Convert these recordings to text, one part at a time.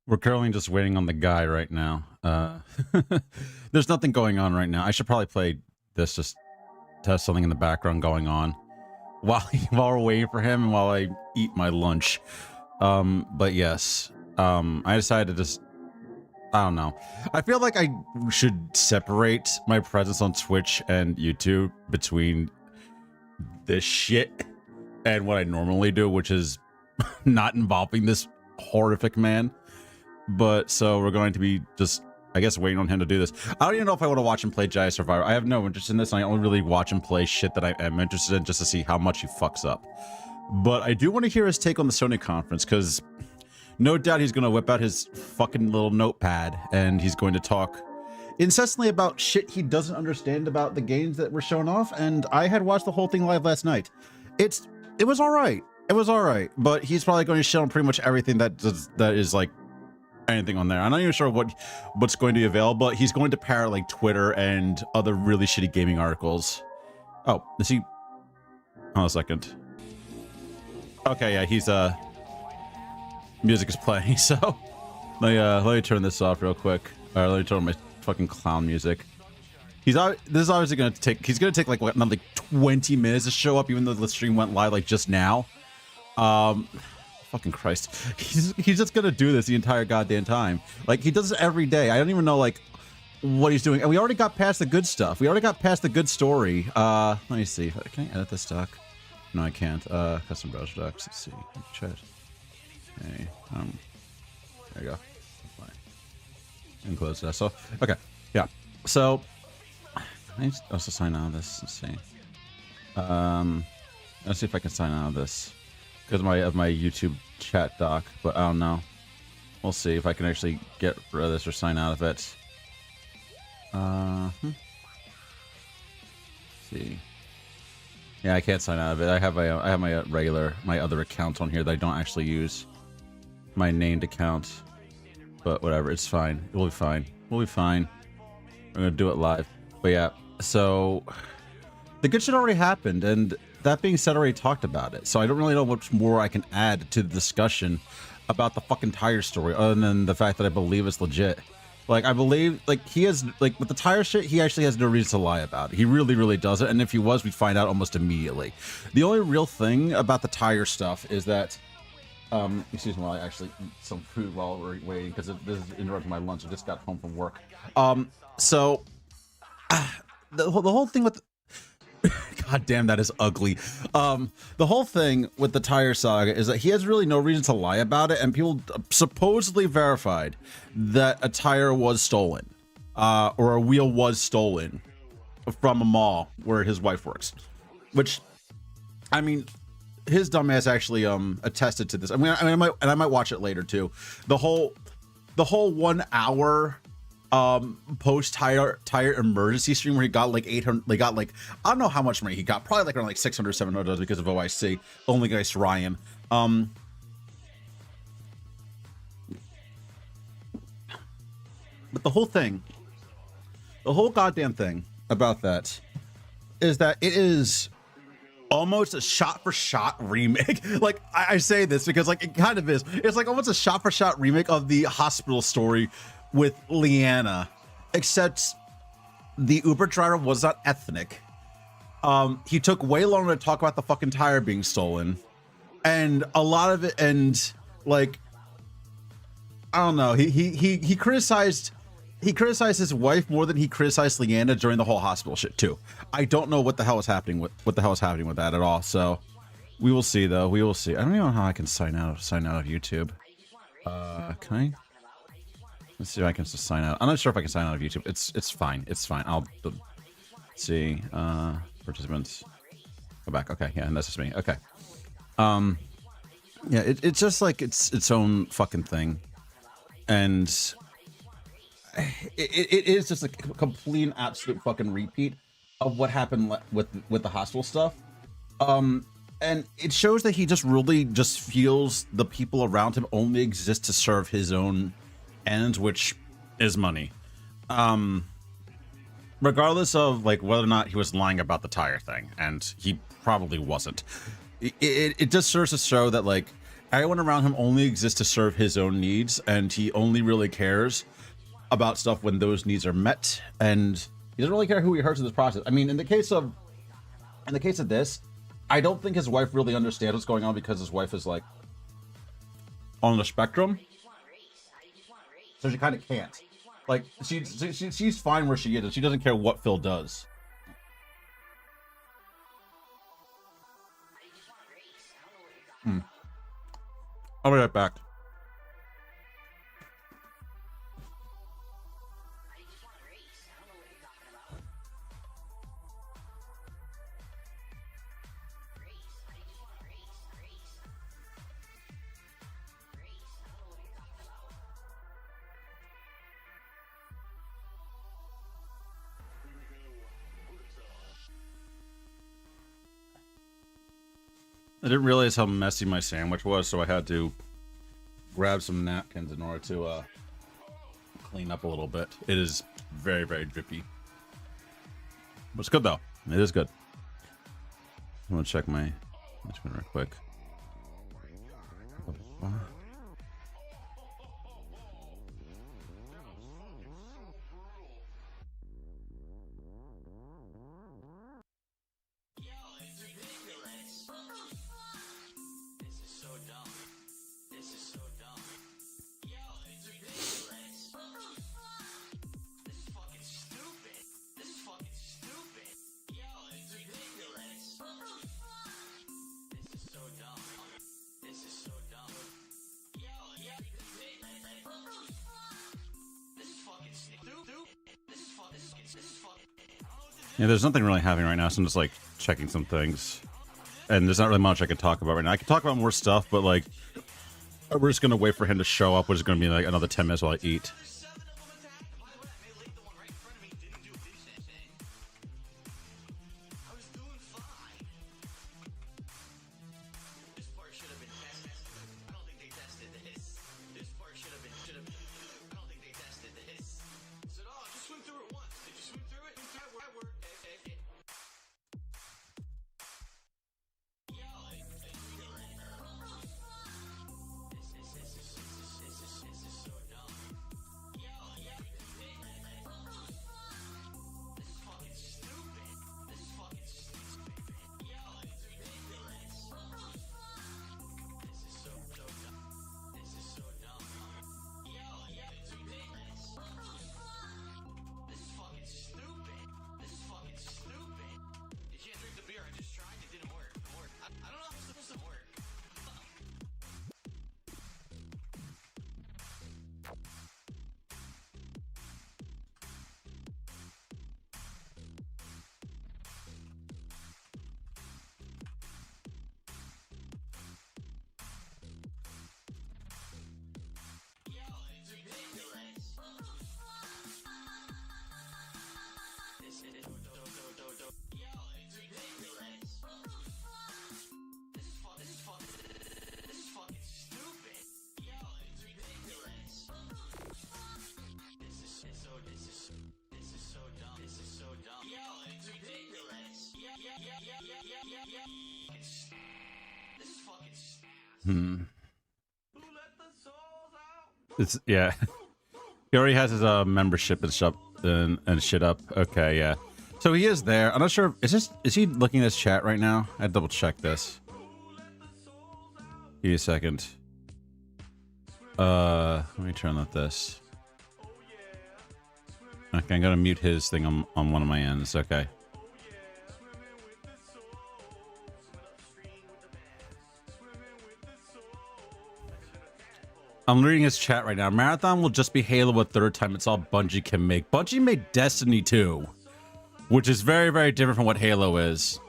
We're currently just waiting on the guy right now. There's nothing going on right now. I should probably play this just to have something in the background going on while while we're waiting for him and while I eat my lunch. But yes, I decided to just, I don't know. I feel like I should separate my presence on Twitch and YouTube between this shit and what I normally do, which is not involving this horrific man. But so we're going to be just, I guess, waiting on him to do this. I don't even know if I want to watch him play Jedi Survivor. I have no interest in this. I only really watch him play shit that I am interested in just to see how much he fucks up. But I do want to hear his take on the Sony conference, because no doubt he's going to whip out his fucking little notepad and he's going to talk incessantly about shit he doesn't understand about the games that were shown off. And I had watched the whole thing live last night. It was all right. It was all right. But he's probably going to shit on pretty much everything that is like anything on there. I'm not even sure what's going to be available. He's going to parrot like Twitter and other really shitty gaming articles. Oh, is he? Hold on a second. Okay, yeah, he's music is playing, so let me turn this off real quick. Let me turn on my fucking clown music. This is obviously gonna take, he's gonna take like what, another like 20 minutes to show up, even though the stream went live like just now. Fucking Christ. He's just gonna do this the entire goddamn time. Like, he does it every day. I don't even know like what he's doing. And we already got past the good stuff. We already got past the good story. Let me see. Can I edit this doc? No, I can't. Custom browser docs. Let's see. Chat. Okay. There you go. Fine. And close that. So, okay. Yeah. So, I also sign out of this. Let's see. Let's see if I can sign out of this because of my YouTube chat doc, but I don't know. We'll see if I can actually get rid of this or sign out of it. See. Yeah, I can't sign out of it. I have my other account on here that I don't actually use. My named account. But whatever, it's fine. We'll be fine. We'll be fine. We're gonna do it live. But yeah, so the good shit already happened, and that being said, I already talked about it. So I don't really know much more I can add to the discussion about the fucking tire story, other than the fact that I believe it's legit. Like, I believe, like, he has, like, with the tire shit, he actually has no reason to lie about it. He really, really doesn't. And if he was, we'd find out almost immediately. The only real thing about the tire stuff is that, excuse me while I actually eat some food while we're waiting, because this is interrupting my lunch. I just got home from work. So, the whole thing with... God damn, that is ugly. The whole thing with the tire saga is that he has really no reason to lie about it, and people supposedly verified that a tire was stolen, or a wheel was stolen from a mall where his wife works. Which, I mean, his dumbass actually attested to this. I might watch it later too. The whole 1 hour post tire emergency stream where he got like 800, they got like, I don't know how much money he got, probably like around like 600 $700 because of OIC, only guys Ryan. But the whole goddamn thing about that is that it is almost a shot-for-shot remake. Like, I say this because like it kind of is. It's like almost a shot-for-shot remake of the hospital story with Leanna, except the Uber driver was not ethnic. He took way longer to talk about the fucking tire being stolen, and a lot of it, and like, I don't know, he criticized his wife more than he criticized Leanna during the whole hospital shit too. I don't know what the hell is happening with that at all. So we will see though. We will see. I don't even know how I can sign out of YouTube. Can I? Let's see if I can just sign out. I'm not sure if I can sign out of YouTube. It's fine. It's fine. I'll see. Participants. Go back. Okay. Yeah, and that's just me. Okay. Yeah, it's just like its own fucking thing. And it is just a complete and absolute fucking repeat of what happened with the hospital stuff. And it shows that he just really just feels the people around him only exist to serve his own ends, which is money. Regardless of like whether or not he was lying about the tire thing, and he probably wasn't. It just serves to show that like everyone around him only exists to serve his own needs, and he only really cares about stuff when those needs are met, and he doesn't really care who he hurts in this process. I mean, in the case of this, I don't think his wife really understands what's going on because his wife is like on the spectrum, so she kind of can't. Like she's fine where she is, and she doesn't care what Phil does. I'll be right back. I didn't realize how messy my sandwich was, so I had to grab some napkins in order to clean up a little bit. It is very, very drippy. But it's good, though. It is good. I'm going to check my screen real quick. Yeah, there's nothing really happening right now, so I'm just like checking some things. And there's not really much I can talk about right now. I can talk about more stuff, but like, we're just gonna wait for him to show up, which is gonna be like another 10 minutes while I eat. It's yeah. He already has his membership and shop and shit up. Okay, yeah. So he is there. I'm not sure. Is he looking at his chat right now? I had to double check this. Give me a second. Let me turn off this. Okay, I'm gonna mute his thing on one of my ends. Okay. I'm reading his chat right now. Marathon will just be Halo a third time. It's all Bungie can make. Bungie made Destiny 2, which is very, very different from what Halo is.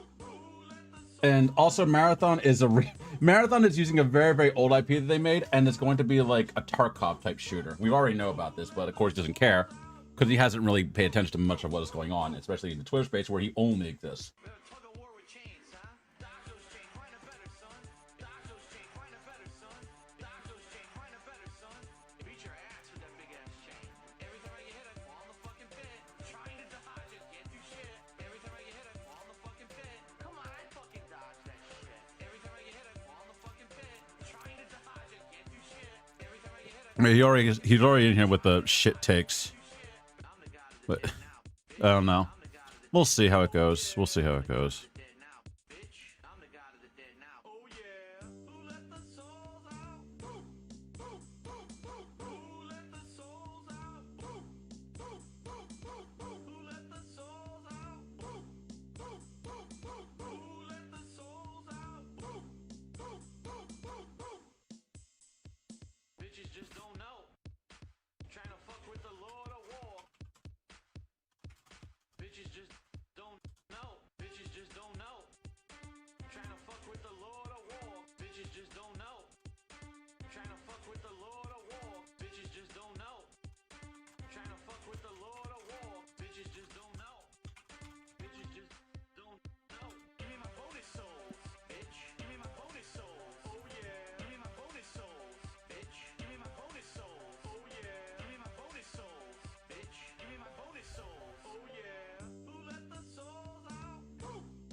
And also, Marathon is using a very, very old IP that they made, and it's going to be like a Tarkov type shooter. We already know about this, but of course he doesn't care because he hasn't really paid attention to much of what is going on, especially in the Twitter space where he only exists. I mean, he's already in here with the shit takes. But I don't know. We'll see how it goes. We'll see how it goes.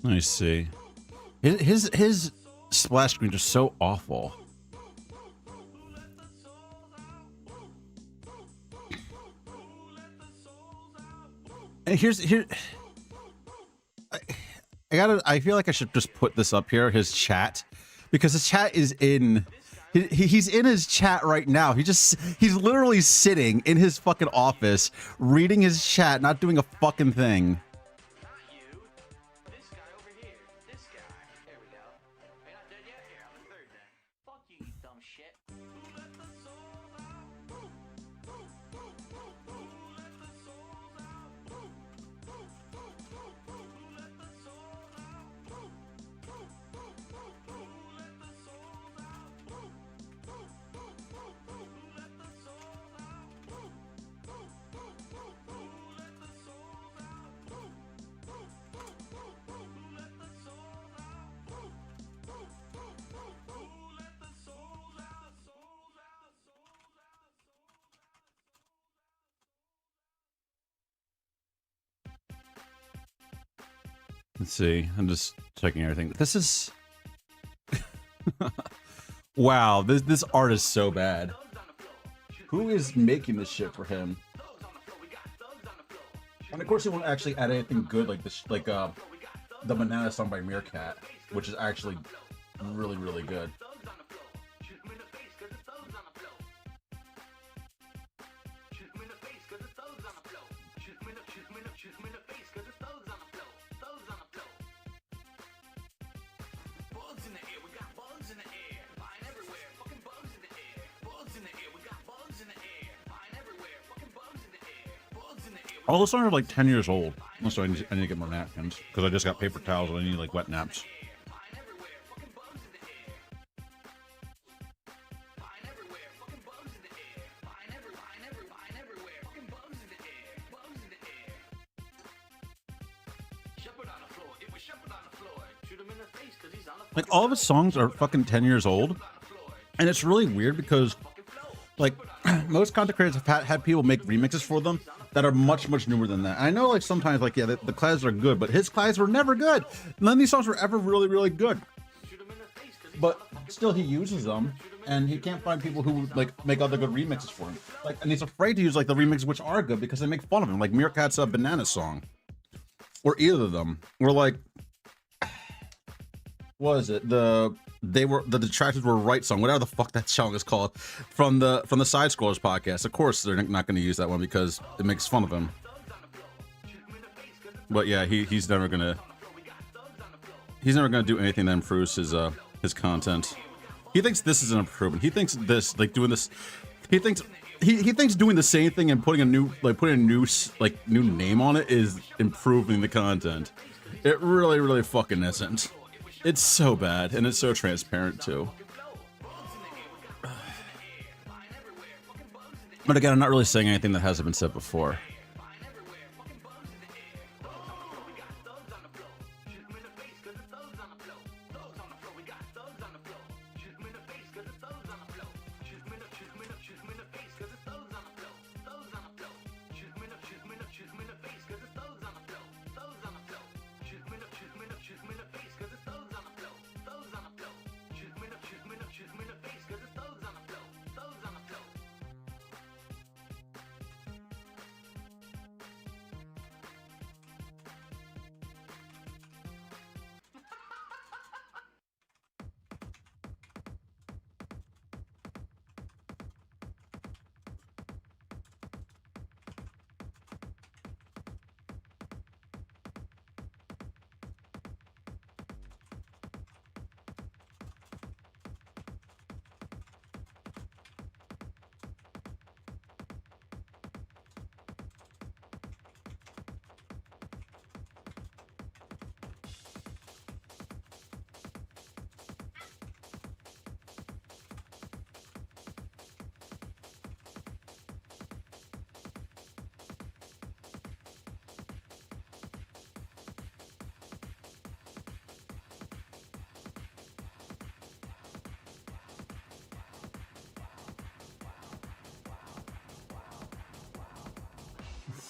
Let me see. His splash screens are so awful. And I feel like I should just put this up here, his chat, because his chat is in. He's in his chat right now. He's literally sitting in his fucking office, reading his chat, not doing a fucking thing. Let's see. I'm just checking everything. This is wow. This art is so bad. Who is making this shit for him? And of course, he won't actually add anything good like this, like the Banana song by Meerkat, which is actually really, really good. All the songs are like 10 years old. So I need to get more napkins because I just got paper towels and I need like wet naps. Like all of his songs are fucking 10 years old, and it's really weird because like most content creators have had people make remixes for them that are much newer than that. I know like sometimes like, yeah, the classes are good, but his classes were never good. None of these songs were ever really good. But still he uses them, and he can't find people who would like make other good remixes for him. Like, and he's afraid to use like the remixes which are good because they make fun of him, like Meerkat's Banana song. Or either of them. Or like, what is it? The Detractors Were Right song, whatever the fuck that song is called, from the Side Scrollers podcast. Of course they're not going to use that one because it makes fun of him. But yeah, he's never gonna do anything that improves his content. He thinks this is an improvement. He thinks this, like doing this, he thinks doing the same thing and putting a new name on it is improving the content. It really fucking isn't. It's so bad, and it's so transparent too. But again, I'm not really saying anything that hasn't been said before.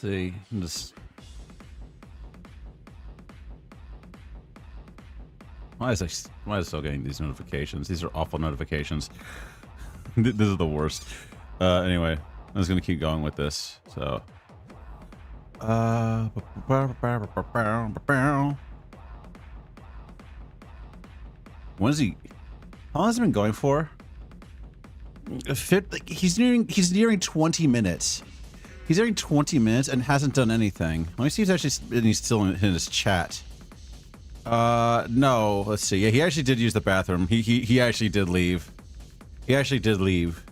see. Just why is I still getting these notifications? These are awful notifications. This is the worst. Anyway, I'm just gonna keep going with this. So, when is he? How long has it been going for? He's nearing 20 minutes. He's nearing 20 minutes and hasn't done anything. Let me see if he's still in his chat. No. Let's see. Yeah, he actually did use the bathroom. He actually did leave. He actually did leave.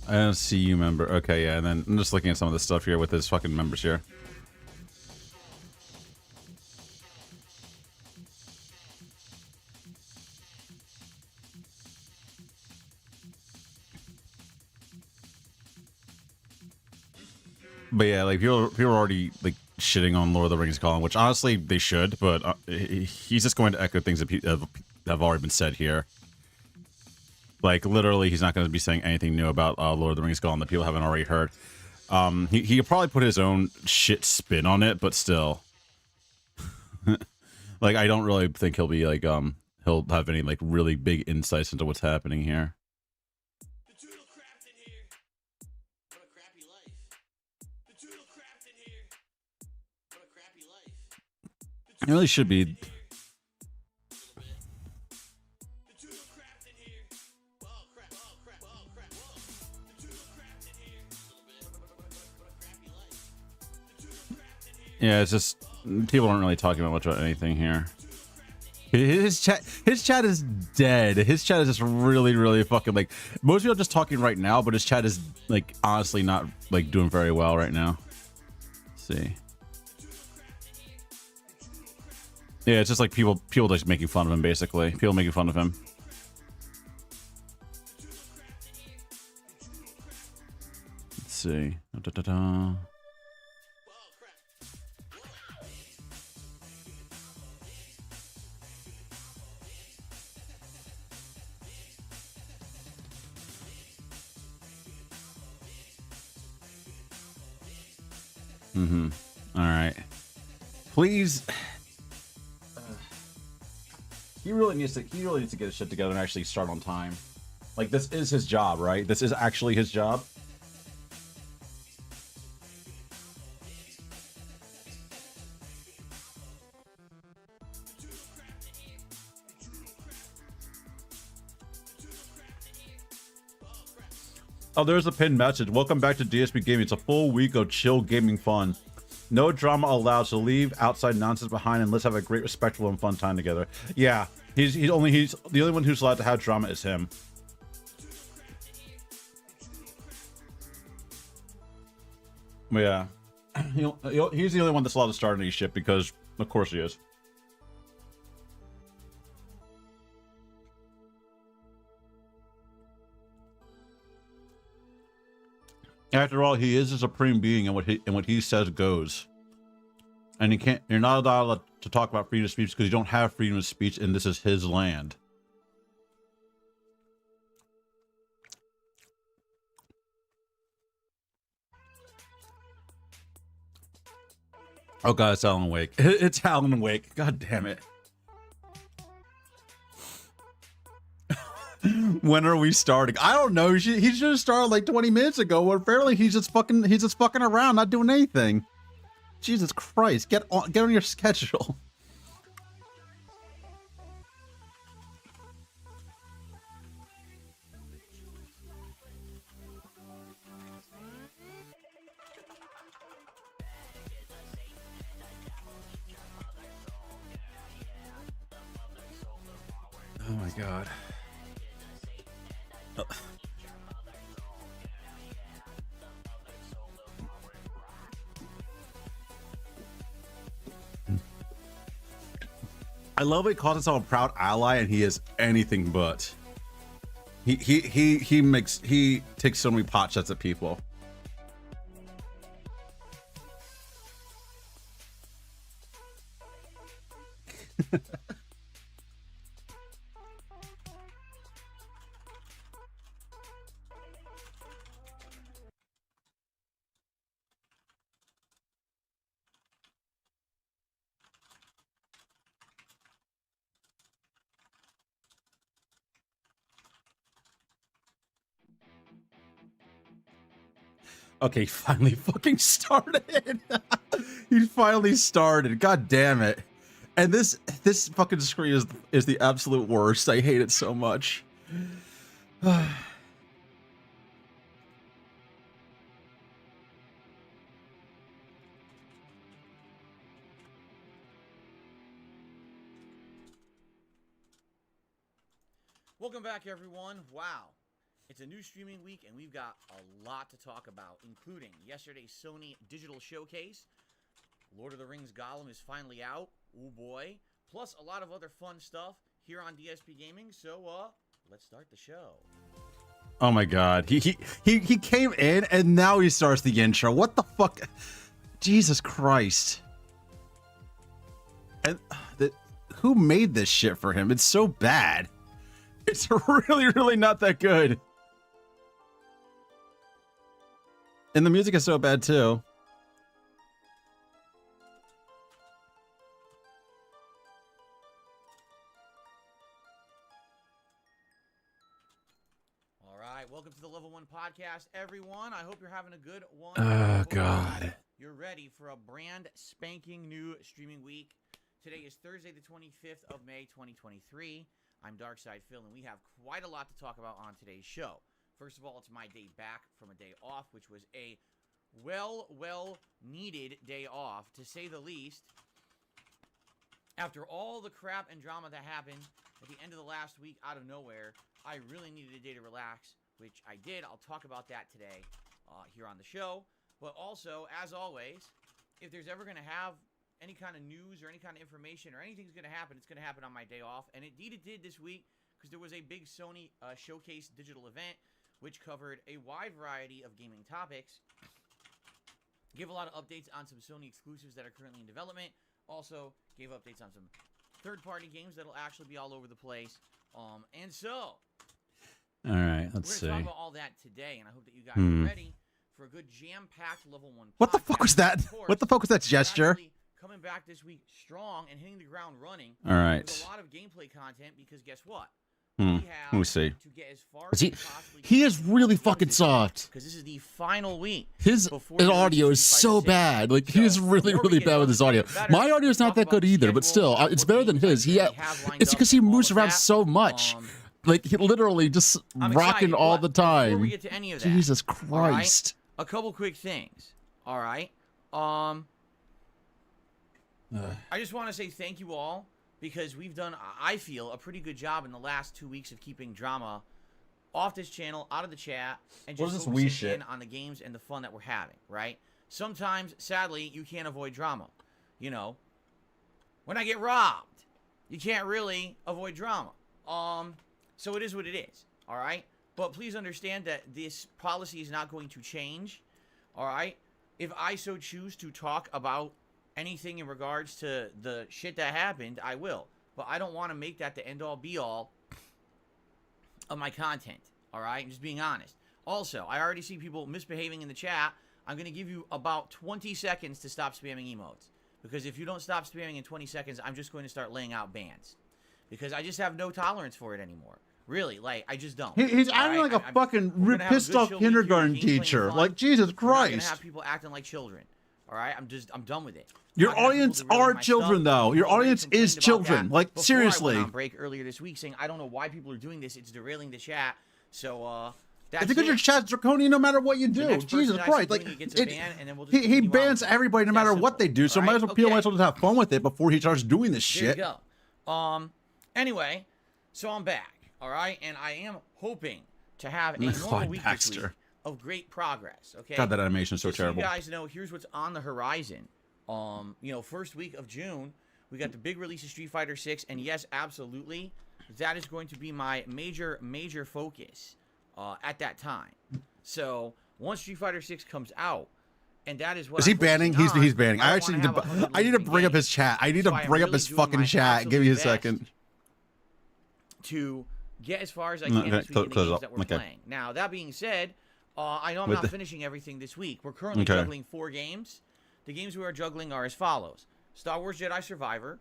I don't see you, member. Okay, yeah, and then I'm just looking at some of the stuff here with his fucking members here. But yeah, like people are already like shitting on Lord of the Rings Colin, which honestly they should, but he's just going to echo things that have already been said here. Like literally, he's not going to be saying anything new about Lord of the Rings Colin that people haven't already heard. He could probably put his own shit spin on it, but still, like I don't really think he'll be like he'll have any like really big insights into what's happening here. It really should be. Yeah, it's just people aren't really talking about much about anything here. His chat is dead. His chat is just really fucking like most people are just talking right now, but his chat is like honestly not like doing very well right now. Let's see. Yeah, it's just like people just making fun of him basically. People making fun of him. Let's see. All right. Please. He really needs to get his shit together and actually start on time. Like this is his job, right? This is actually his job. Oh, there's a pinned message. Welcome back to DSP Gaming. It's a full week of chill gaming fun. No drama allowed, so leave outside nonsense behind and let's have a great, respectful, and fun time together. Yeah, he's the only one who's allowed to have drama is him. But yeah, he's the only one that's allowed to start any shit because, of course, he is. After all, he is a supreme being, and what he says goes. And you're not allowed to talk about freedom of speech because you don't have freedom of speech, and this is his land. Oh god, it's Alan Wake. It's Alan Wake. God damn it. When are we starting? I don't know. He should have started like 20 minutes ago. Well, apparently he's just fucking around, not doing anything. Jesus Christ, get on your schedule. Oh my god. I love it. Calls himself a proud ally, and he is anything but. He takes so many pot shots at people. Okay, he finally fucking started. He finally started. God damn it. And this fucking screen is the absolute worst. I hate it so much. Welcome back, everyone. Wow. It's a new streaming week, and we've got a lot to talk about, including yesterday's Sony Digital Showcase. Lord of the Rings Gollum is finally out. Oh boy. Plus a lot of other fun stuff here on DSP Gaming. So, let's start the show. Oh my god. He came in and now he starts the intro. What the fuck? Jesus Christ. And who made this shit for him? It's so bad. It's really, really not that good. And the music is so bad too. All right, welcome to the Level 1 Podcast, everyone. I hope you're having a good one. Oh, God. You're ready for a brand spanking new streaming week. Today is Thursday, the 25th of May, 2023. I'm Darkside Phil, and we have quite a lot to talk about on today's show. First of all, it's my day back from a day off, which was a well-needed day off, to say the least. After all the crap and drama that happened at the end of the last week out of nowhere, I really needed a day to relax, which I did. I'll talk about that today here on the show. But also, as always, if there's ever going to have any kind of news or any kind of information or anything's going to happen, it's going to happen on my day off. And indeed it did this week, because there was a big Sony Showcase digital event, which covered a wide variety of gaming topics. Gave a lot of updates on some Sony exclusives that are currently in development. Also gave updates on some third-party games that'll actually be all over the place. And so, all right, let's see. We're going to talk about all that today, and I hope that you guys are ready for a good jam-packed Level 1 podcast. What the fuck was that? What the fuck was that gesture? Coming back this week strong and hitting the ground running. All right. With a lot of gameplay content, because guess what? Let me see. To get as far as he is really fucking soft. Because this is the final week. His audio is so bad. Like, he is really, really bad with his audio. My audio is not that good either, but still, it's better than his. It's because he moves around so much. Like, he literally just rocking all the time. Before we get to any of that, Jesus Christ. Right, a couple quick things. All right. I just want to say thank you all, because we've done, I feel, a pretty good job in the last 2 weeks of keeping drama off this channel, out of the chat, and just focusing in on the games and the fun that we're having, right? Sometimes, sadly, you can't avoid drama. You know, when I get robbed, you can't really avoid drama. So it is what it is, all right? But please understand that this policy is not going to change, all right? If I so choose to talk about anything in regards to the shit that happened, I will. But I don't want to make that the end-all, be-all of my content, all right? I'm just being honest. Also, I already see people misbehaving in the chat. I'm going to give you about 20 seconds to stop spamming emotes. Because if you don't stop spamming in 20 seconds, I'm just going to start laying out bans. Because I just have no tolerance for it anymore. Really, like, I just don't. He's acting like a fucking pissed off kindergarten teacher. Like, Jesus Christ. We're not going to have people acting like children. All right, I'm done with it. Your audience are children, though. Your audience is children. Like, seriously. I went on break earlier this week saying I don't know why people are doing this. It's derailing the chat. So that's because your chat's draconian no matter what you do. Jesus Christ! Like, he bans everybody no matter what they do. So might as well just have fun with it before he starts doing this shit. There you go. Anyway, so I'm back. All right, and I am hoping to have a normal week this week of great progress. Okay. God, that animation is so terrible. So you guys know, here's what's on the horizon. You know, first week of June, we got the big release of Street Fighter 6, and yes, absolutely, that is going to be my major focus at that time. So once Street Fighter 6 comes out, and that is what is he banning? He's banning. I actually need to bring up his chat. I need to bring up his fucking chat. Give me a second. To get as far as I can this week in the games that we're playing. Now, that being said, I know I'm not finishing everything this week. We're currently juggling 4 games. The games we are juggling are as follows: Star Wars Jedi Survivor,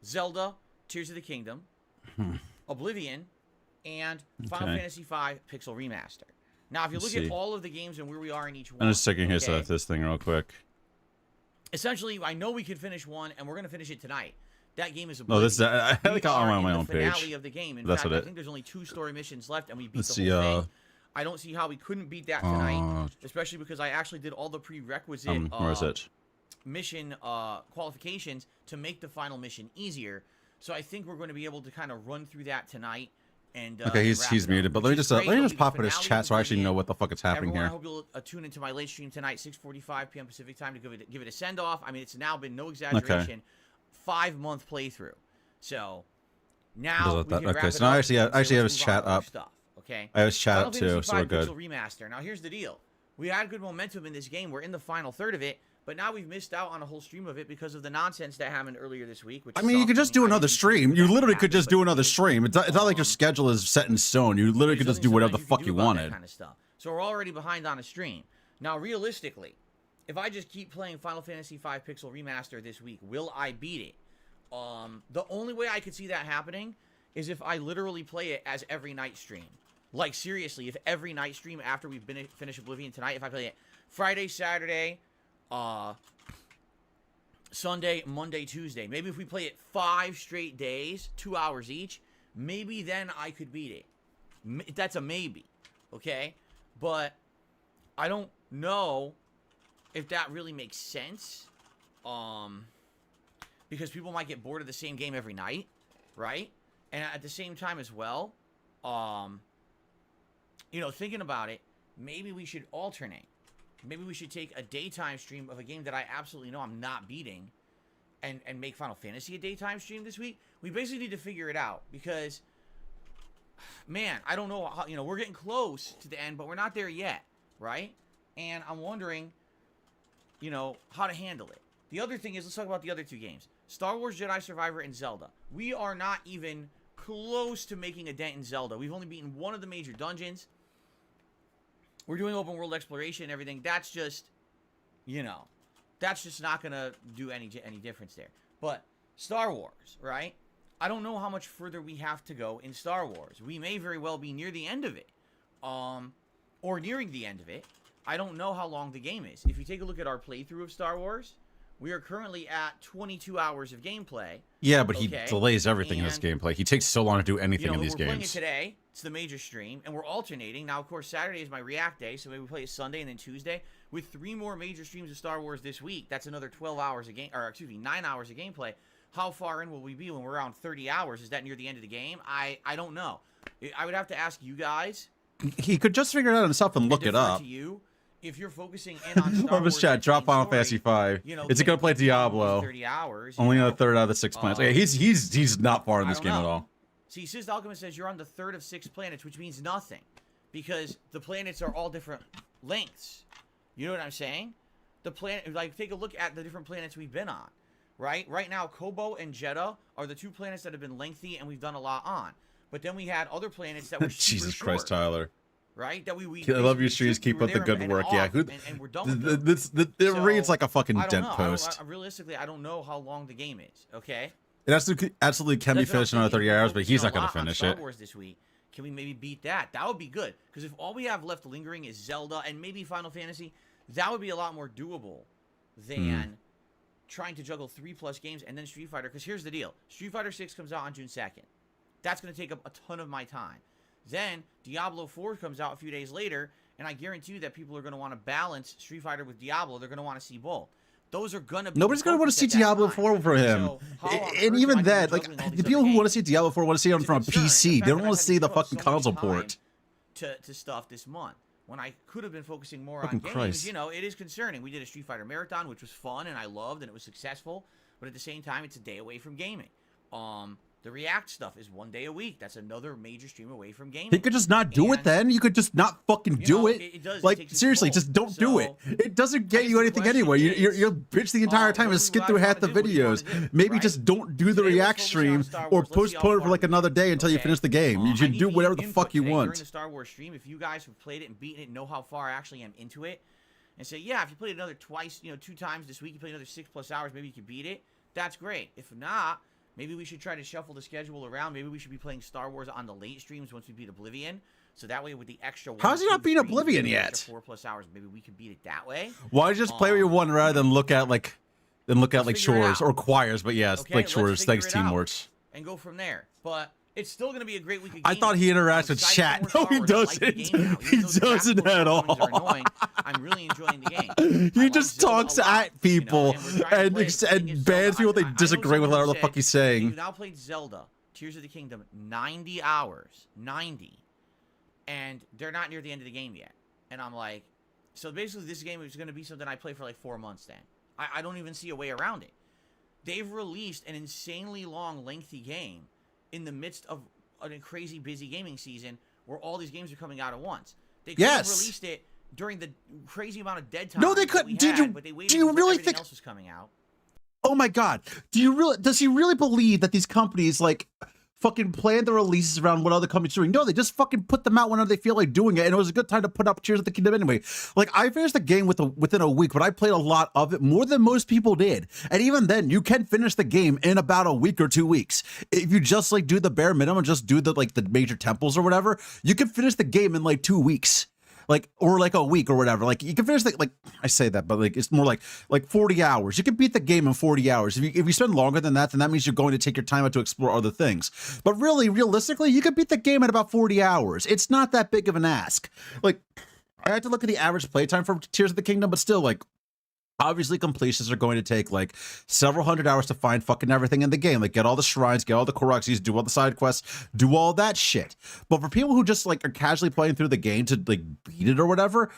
Zelda Tears of the Kingdom, Oblivion, and Final Fantasy V Pixel Remaster. Now, if you look at all of the games and where we are in each one, I'm just checking his this thing real quick. Essentially, I know we can finish one, and we're gonna finish it tonight. That game is no. This I think I'm on my own page. Finale of the game. In That's fact, what I think there's only 2 story missions left, and we beat Let's the whole thing. I don't see how we couldn't beat that tonight, especially because I actually did all the prerequisite where is it? Mission qualifications to make the final mission easier. So I think we're going to be able to kind of run through that tonight. And okay, he's muted, but let me just pop in his chat so I actually know what the fuck is happening here. I hope you'll tune into my late stream tonight, 6:45 p.m. Pacific time, to give it a send off. I mean, it's now been, no exaggeration, 5-month playthrough. So now we can wrap it so now up, I actually have his chat up. Stuff, okay, I have his chat up too, so we're good. Remaster. Now here's the deal: we had good momentum in this game. We're in the final third of it. But now we've missed out on a whole stream of it because of the nonsense that happened earlier this week. Which I mean, you could just do another stream. You literally could just do another stream. It's not like your schedule is set in stone. You literally could just do whatever the fuck you wanted. Kind of stuff. So we're already behind on a stream. Now, realistically, if I just keep playing Final Fantasy V Pixel Remaster this week, will I beat it? The only way I could see that happening is if I literally play it as every night stream. Like, seriously, if every night stream after we've finished Oblivion tonight, if I play it Friday, Saturday, Sunday, Monday, Tuesday. Maybe if we play it 5 straight days, 2 hours each, maybe then I could beat it. That's a maybe, okay? But I don't know if that really makes sense, because people might get bored of the same game every night, right? And at the same time as well, you know, thinking about it, maybe we should alternate. Maybe we should take a daytime stream of a game that I absolutely know I'm not beating and make Final Fantasy a daytime stream this week. We basically need to figure it out because, man, I don't know how, you know, we're getting close to the end, but we're not there yet, right? And I'm wondering, you know, how to handle it. The other thing is, let's talk about the other 2 games. Star Wars Jedi Survivor and Zelda. We are not even close to making a dent in Zelda. We've only beaten one of the major dungeons. We're doing open world exploration and everything. That's just, you know, that's just not going to do any difference there. But Star Wars, right? I don't know how much further we have to go in Star Wars. We may very well be near the end of it. Or nearing the end of it. I don't know how long the game is. If you take a look at our playthrough of Star Wars, we are currently at 22 hours of gameplay. Yeah, but he delays everything in his gameplay. He takes so long to do anything in these games. We're playing it today. It's the major stream, and we're alternating. Now, of course, Saturday is my React day, so maybe we play it Sunday and then Tuesday. With 3 more major streams of Star Wars this week, that's another 12 hours of game, or excuse me, 9 hours of gameplay. How far in will we be when we're around 30 hours? Is that near the end of the game? I don't know. I would have to ask you guys. He could just figure it out himself and look it up. To you, if you're focusing in on Star Wars, chat, drop Final Fantasy V. You know, is it going to play Diablo? 30 hours. Only on the 3rd out of the 6 planets. Okay, he's not far in this game at all. See, Sis the Alchemist says you're on the 3rd of 6 planets, which means nothing, because the planets are all different lengths. You know what I'm saying? The planet, like, take a look at the different planets we've been on, right? Right now, Kobo and Jeddah are the 2 planets that have been lengthy and we've done a lot on. But then we had other planets that were Jesus super Christ, short, Tyler. right? That we I love your streams. Keep up the good work. Yeah, and we're done with it reads like a fucking dent post. Realistically, I don't know how long the game is. Okay. It absolutely can be finished in another 30 hours, but he's not going to finish it. Star Wars this week. Can we maybe beat that? That would be good. Because if all we have left lingering is Zelda and maybe Final Fantasy, that would be a lot more doable than trying to juggle 3+ games and then Street Fighter. Because here's the deal. Street Fighter 6 comes out on June 2nd. That's going to take up a ton of my time. Then Diablo 4 comes out a few days later, and I guarantee you that people are going to want to balance Street Fighter with Diablo. They're going to want to see both. Those are going to be... Nobody's going to want to see Diablo 4 for him. So and even that, like, the people who want to see Diablo 4 want to see it from a PC. They don't want to see the fucking console port. To stuff this month. When I could have been focusing more on games, you know, it is concerning. We did a Street Fighter marathon, which was fun, and I loved, and it was successful. But at the same time, it's a day away from gaming. The React stuff is 1 day a week. That's another major stream away from gaming. He could just not do it then. You could just not fucking do it. It does. Like, seriously, just don't do it. It doesn't get you anything anyway. You'll bitch the entire time and skip through half the videos. Maybe just don't do the React stream or postpone it for like another day until you finish the game. You should do whatever the fuck you want. During the Star Wars stream, if you guys have played it and beaten it, know how far I actually am into it, and say, yeah, if you played it another 2 times this week, you played another 6+ hours, maybe you could beat it. That's great. If not, maybe we should try to shuffle the schedule around. Maybe we should be playing Star Wars on the late streams once we beat Oblivion. So that way, with the extra, how's he not beating Oblivion yet? 4+ hours, maybe we could beat it that way. Why just play what you want rather than look at like chores or choirs? But yes, okay, like chores. Thanks, Team Words. And go from there. But it's still going to be a great week of gaming. I thought he interacts with chat. No, he doesn't. He doesn't at all. Annoying, I'm really enjoying the game. He just talks at people and bans people they disagree with whatever the fuck he's saying. You've now played Zelda, Tears of the Kingdom, 90 hours. 90. And they're not near the end of the game yet. And I'm like, so basically this game is going to be something I play for like 4 months then. I don't even see a way around it. They've released an insanely long, lengthy game in the midst of a crazy busy gaming season where all these games are coming out at once. They could have released it during the crazy amount of dead time. No, they couldn't. But they waited until everything else was coming out. Oh my god. Does he really believe that these companies like fucking plan the releases around what other companies are doing? No, they just fucking put them out whenever they feel like doing it, and it was a good time to put up Tears of the Kingdom anyway. Like, I finished the game within a week, but I played a lot of it, more than most people did. And even then, you can finish the game in about a week or 2 weeks. If you just like do the bare minimum, just do the like the major temples or whatever, you can finish the game in like 2 weeks. Like, or like a week or whatever. Like, you can finish the, like, I say that, but like, it's more like 40 hours. You can beat the game in 40 hours. If you spend longer than that, then that means you're going to take your time out to explore other things. But really, realistically, you can beat the game in about 40 hours. It's not that big of an ask. Like, I had to look at the average playtime for Tears of the Kingdom, but still, like, obviously completions are going to take like several hundred hours to find fucking everything in the game. Like, get all the shrines, get all the Koroxis, do all the side quests, do all that shit. But for people who just like are casually playing through the game to like beat it or whatever,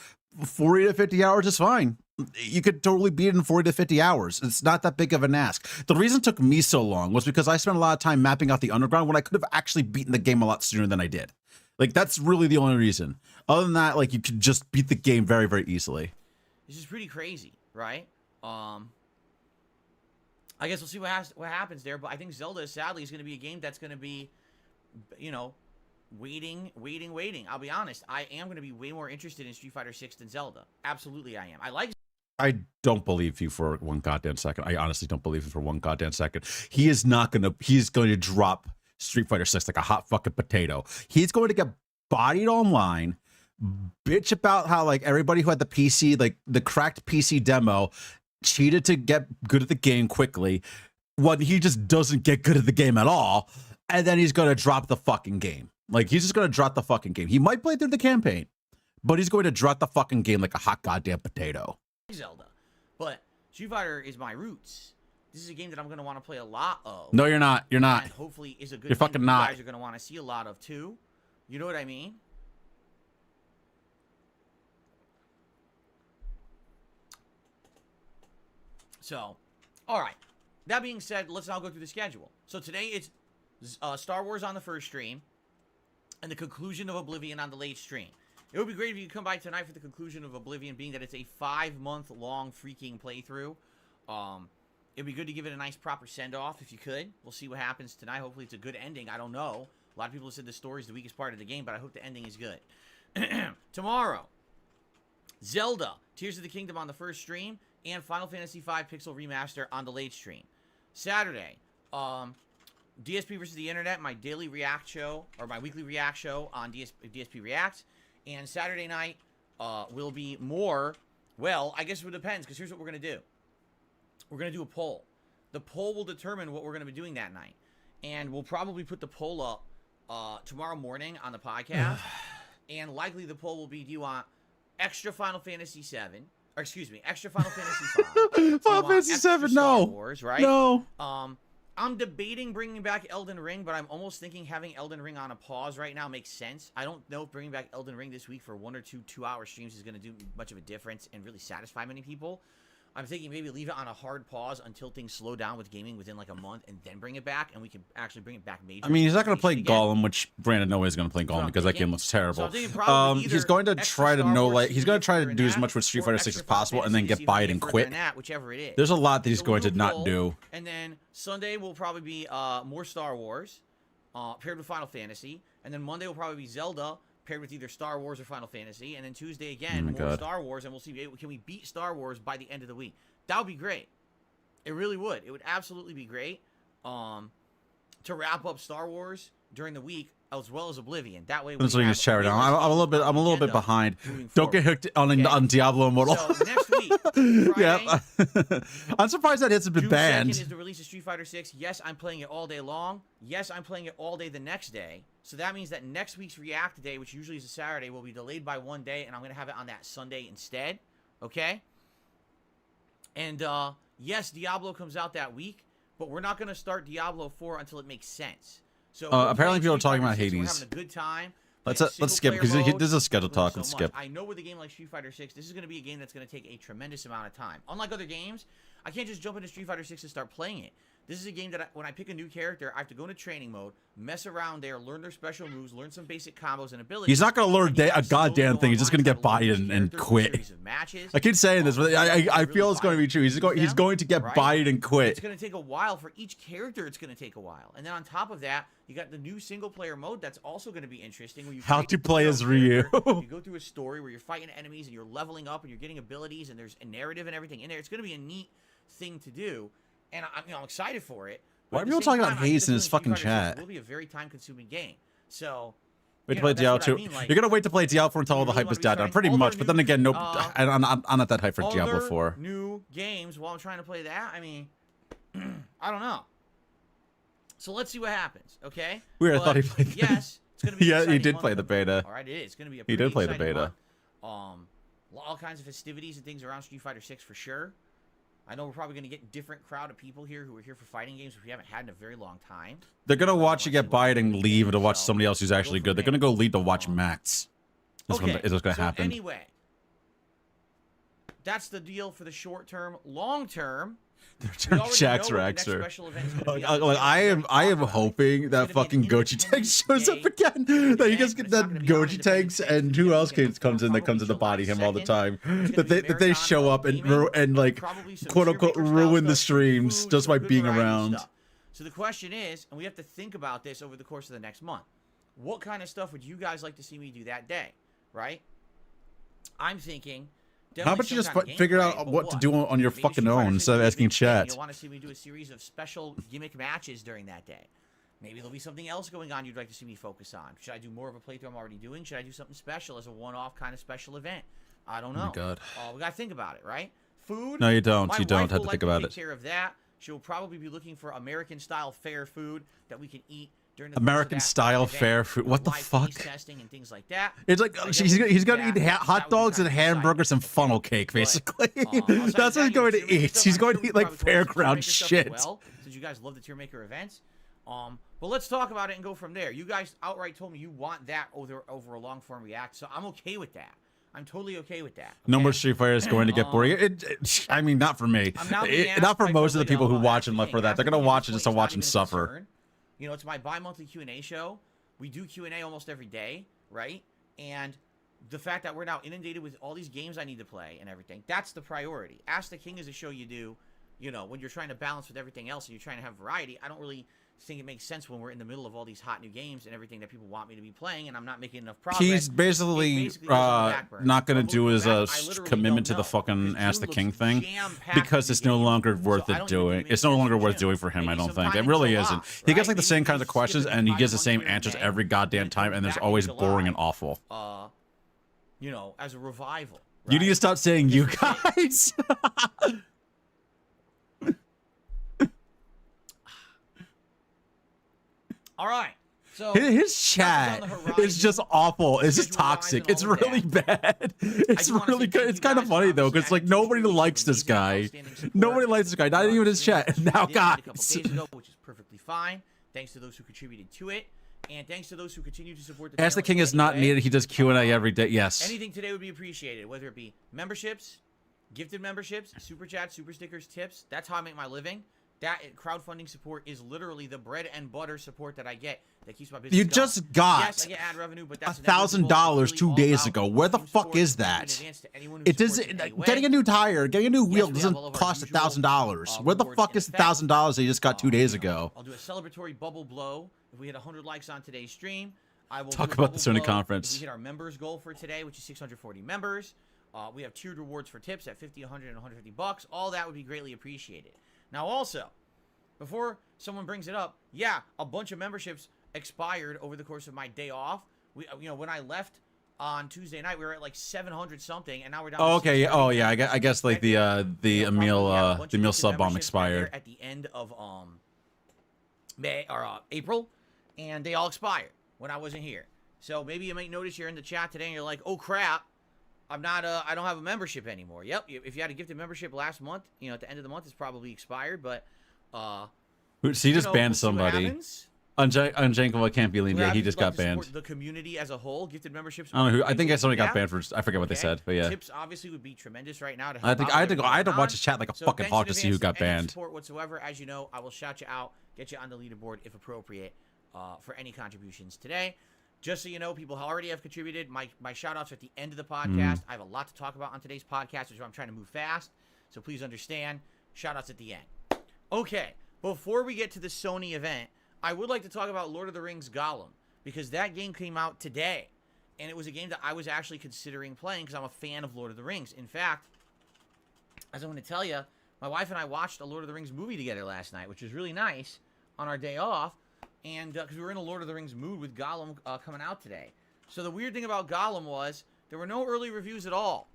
40 to 50 hours is fine. You could totally beat it in 40 to 50 hours. It's not that big of an ask. The reason it took me so long was because I spent a lot of time mapping out the underground when I could have actually beaten the game a lot sooner than I did. Like, that's really the only reason. Other than that, like, you could just beat the game very, very easily. This is pretty crazy. Right? I guess we'll see what happens there, but I think Zelda, sadly, is going to be a game that's going to be, you know, waiting. I'll be honest. I am going to be way more interested in Street Fighter 6 than Zelda. Absolutely, I am. I don't believe you for one goddamn second. I honestly don't believe you for one goddamn second. He's going to drop Street Fighter 6 like a hot fucking potato. He's going to get bodied online, bitch about how like everybody who had the PC, like the cracked PC demo, cheated to get good at the game quickly when he just doesn't get good at the game at all, and then he's gonna drop the fucking game. Like, he's just gonna drop the fucking game. He might play through the campaign, but he's going to drop the fucking game like a hot goddamn potato. Zelda, but Street Fighter is my roots. This is a game that I'm gonna want to play a lot of. No, you're not. You're not. And hopefully is a good You're game fucking you not. guys are gonna want to see a lot of too. You know what I mean? So, all right. That being said, let's now go through the schedule. So today it's Star Wars on the first stream and the conclusion of Oblivion on the late stream. It would be great if you could come by tonight for the conclusion of Oblivion, being that it's a 5-month-long freaking playthrough. It'd be good to give it a nice proper send-off if you could. We'll see what happens tonight. Hopefully it's a good ending. I don't know. A lot of people have said the story is the weakest part of the game, but I hope the ending is good. Tomorrow, Zelda, Tears of the Kingdom on the first stream, and Final Fantasy V Pixel Remaster on the late stream. Saturday, DSP versus the Internet, my daily react show, or my weekly react show on DSP React. And Saturday night will be more, well, I guess it depends, because here's what we're going to do. We're going to do a poll. The poll will determine what we're going to be doing that night. And we'll probably put the poll up tomorrow morning on the podcast. And likely the poll will be, do you want extra Final Fantasy 7? Or excuse me, extra Final Fantasy 5. Final Fantasy 7, no. Star Wars, right? No. I'm debating bringing back Elden Ring, but I'm almost thinking having Elden Ring on a pause right now makes sense. I don't know if bringing back Elden Ring this week for 1 or 2 2-hour streams is going to do much of a difference and really satisfy many people. I'm thinking maybe leave it on a hard pause until things slow down with gaming within like a month, and then bring it back, and we can actually bring it back major. I mean, he's not going to play Gollum, which Brandon no way is going to play Gollum because that game looks terrible. He's going to try to he's going to try to do as much with Street Fighter 6 as possible, and then get by it and quit. Whichever it is. There's a lot that he's going to not do. And then Sunday will probably be more Star Wars, paired with Final Fantasy, and then Monday will probably be Zelda, paired with either Star Wars or Final Fantasy, and then Tuesday again, more Star Wars, and we'll see, can we beat Star Wars by the end of the week? That would be great. It really would. It would absolutely be great. to wrap up Star Wars during the week, as well as Oblivion. That way, I'm just looking at Cherry down. I'm a little bit behind. Don't get hooked on Diablo Immortal. So next week, Friday, yeah. I'm surprised that hasn't been banned. June 2nd is the release of Street Fighter 6. Yes, I'm playing it all day long. Yes, I'm playing it all day the next day. So that means that next week's React Day, which usually is a Saturday, will be delayed by one day, and I'm going to have it on that Sunday instead. Okay? And yes, Diablo comes out that week, but we're not going to start Diablo 4 until it makes sense. So apparently people are talking about 6, Hades. We're having a good time. Let's skip because this is a scheduled talk. Let's skip. I know with a game like Street Fighter 6, this is going to be a game that's going to take a tremendous amount of time. Unlike other games, I can't just jump into Street Fighter 6 and start playing it. This is a game that when I pick a new character, I have to go into training mode, mess around there, learn their special moves, learn some basic combos and abilities. He's not going to learn a goddamn thing. He's just going to get bodied and quit. I keep saying this, but I feel it's going to be true. He's going to get bodied and quit. It's going to take a while for each character. It's going to take a while, and then on top of that, you got the new single-player mode that's also going to be interesting. Where you how to play as Ryu. You go through a story where you're fighting enemies and you're leveling up and you're getting abilities and there's a narrative and everything in there. It's going to be a neat thing to do, and I'm excited for it. Why are people talking about Hades in his fucking chat? It will be a very time-consuming game. So wait to play Diablo 2. You're gonna wait to play Diablo 4 until all the hype is died down, pretty much. But then again, nope. I'm not that hype for Diablo 4. New games while I'm trying to play that. I mean, I don't know. So let's see what happens. Okay. Weird. I thought he played. Yes, it's gonna be. Yeah, he did play the beta. All right, it is. It's gonna be a. He did play the beta. Month. All kinds of festivities and things around Street Fighter 6 for sure. I know we're probably going to get a different crowd of people here who are here for fighting games, which we haven't had in a very long time. They're going to watch you get bodied and leave to watch somebody else who's actually good. They're going to go lead to watch Max. Is what's going to happen. Anyway, that's the deal for the short term. Long term, Jack's Raxer. I am hoping that fucking Gochi Tanks shows up again. That you guys get that Gochi Tanks and who else comes in to body him all the time. That they show up and like quote unquote ruin the streams just by being around. So the question is, and we have to think about this over the course of the next month. What kind of stuff would you guys like to see me do that day? Right? I'm thinking. How about you just figure out what to do on your fucking own instead of asking chat? You'll want to see me do a series of special gimmick matches during that day. Maybe there'll be something else going on you'd like to see me focus on. Should I do more of a playthrough I'm already doing? Should I do something special as a one-off kind of special event? I don't know. Oh my God. We got to think about it, right? Food. No, you don't. You don't have to think about it. Take care of that. She'll probably be looking for American-style fair food that we can eat. American-style fair food. What the fuck? Testing and things like that. It's like he's going to eat hot dogs and hamburgers and funnel cake, basically. That's what he's going to eat. He's going to eat like fairground shit. Since you guys love the tier maker events, but let's talk about it and go from there. You guys outright told me you want that over a long form react, so I'm okay with that. I'm totally okay with that. Okay? No more Street Fighter is going to get boring. I mean, not for me. Not for most of the people who watch and love for that. They're going to watch it just to watch him suffer. You know, it's my bi-monthly Q&A show. We do Q&A almost every day, right? And the fact that we're now inundated with all these games I need to play and everything, that's the priority. Ask the King is a show you do, you know, when you're trying to balance with everything else and you're trying to have variety. I don't really think it makes sense when we're in the middle of all these hot new games and everything that people want me to be playing and I'm not making enough progress. He's basically not going to do his commitment to the fucking Ask the King thing because it's no longer worth it doing. It's no longer worth doing for him, I don't think. It really isn't. He gets like the same kinds of questions and he gets the same answers every goddamn time and there's always boring and awful. You know, as a revival. You need to stop saying you guys. All right. So his chat is just awful. It's just toxic. It's really bad. It's really good. It's kind of funny though, because like nobody likes this guy. Nobody likes this guy. Not even his chat. Now, guys, which is perfectly fine. Thanks to those who contributed to it, and thanks to those who continue to support the. Ask the King is not needed. He does Q&A every day. Yes. Anything today would be appreciated, whether it be memberships, gifted memberships, super chats, super stickers, tips. That's how I make my living. That crowdfunding support is literally the bread and butter support that I get that keeps my business You going. just got yes, I get ad revenue, but that's $1,000 2 days ago. Where the fuck is that? It doesn't. Getting a new tire, getting a new wheel doesn't cost $1,000. Where the fuck is the $1,000 that you just got 2 days ago? I'll do a celebratory bubble blow if we hit 100 likes on today's stream. I will talk about the Sony conference. We hit our members goal for today, which is 640 members. We have tiered rewards for tips at 50, 100, and 150 bucks. All that would be greatly appreciated. Now, also, before someone brings it up, yeah, a bunch of memberships expired over the course of my day off. When I left on Tuesday night, we were at like 700 something, and now we're down. Oh, to okay. Oh, yeah. I guess like the Emil sub bomb expired at the end of April, and they all expired when I wasn't here. So maybe you might notice you're in the chat today, and you're like, "Oh crap, I don't have a membership anymore." Yep. If you had a gifted membership last month, at the end of the month, it's probably expired. But so he just banned somebody. Unjankable can't be leaned. Yeah, he just got banned. The community as a whole, gifted memberships. I don't know who. I think somebody got banned for. I forget what they said, but yeah. Tips obviously would be tremendous right now. I had to watch his chat like a fucking hawk to see who got banned. Support whatsoever, as you know, I will shout you out, get you on the leaderboard if appropriate, for any contributions today. Just so you know, people already have contributed. My shout outs are at the end of the podcast. I have a lot to talk about on today's podcast, which is why I'm trying to move fast. So please understand. Shout outs at the end. Okay, before we get to the Sony event, I would like to talk about Lord of the Rings Gollum, because that game came out today, and it was a game that I was actually considering playing because I'm a fan of Lord of the Rings. In fact, as I'm going to tell you, my wife and I watched a Lord of the Rings movie together last night, which was really nice on our day off, and because we were in a Lord of the Rings mood with Gollum coming out today. So the weird thing about Gollum was there were no early reviews at all.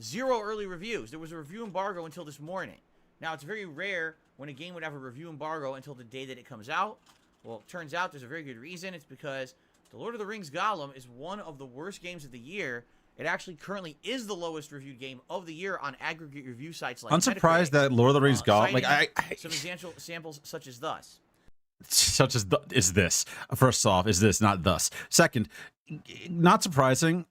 0 early reviews. There was a review embargo until this morning. Now, it's very rare when a game would have a review embargo until the day that it comes out. Well, it turns out there's a very good reason. It's because The Lord of the Rings Gollum is one of the worst games of the year. It actually currently is the lowest reviewed game of the year on aggregate review sites like I'm surprised that Lord of the Rings Gollum, some example samples such as thus. Such as is this. First off, is this, not thus. Second, not surprising,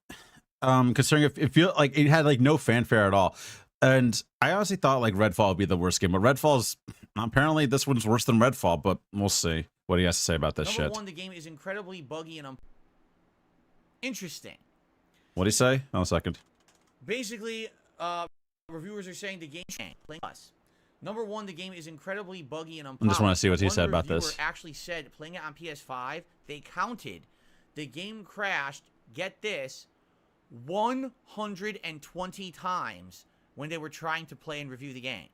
considering it feel like it had like no fanfare at all. And I honestly thought like Redfall would be the worst game, but Redfall's apparently this one's worse than Redfall, but we'll see what he has to say about this shit. Number one, the game is incredibly buggy and interesting. What'd he say? Oh, a second. Basically, reviewers are saying the game playing us. Number one, the game is incredibly buggy and unpolished. I just want to see what he said about this. Actually said playing it on PS5, they counted the game crashed, get this, 120 times when they were trying to play and review the game.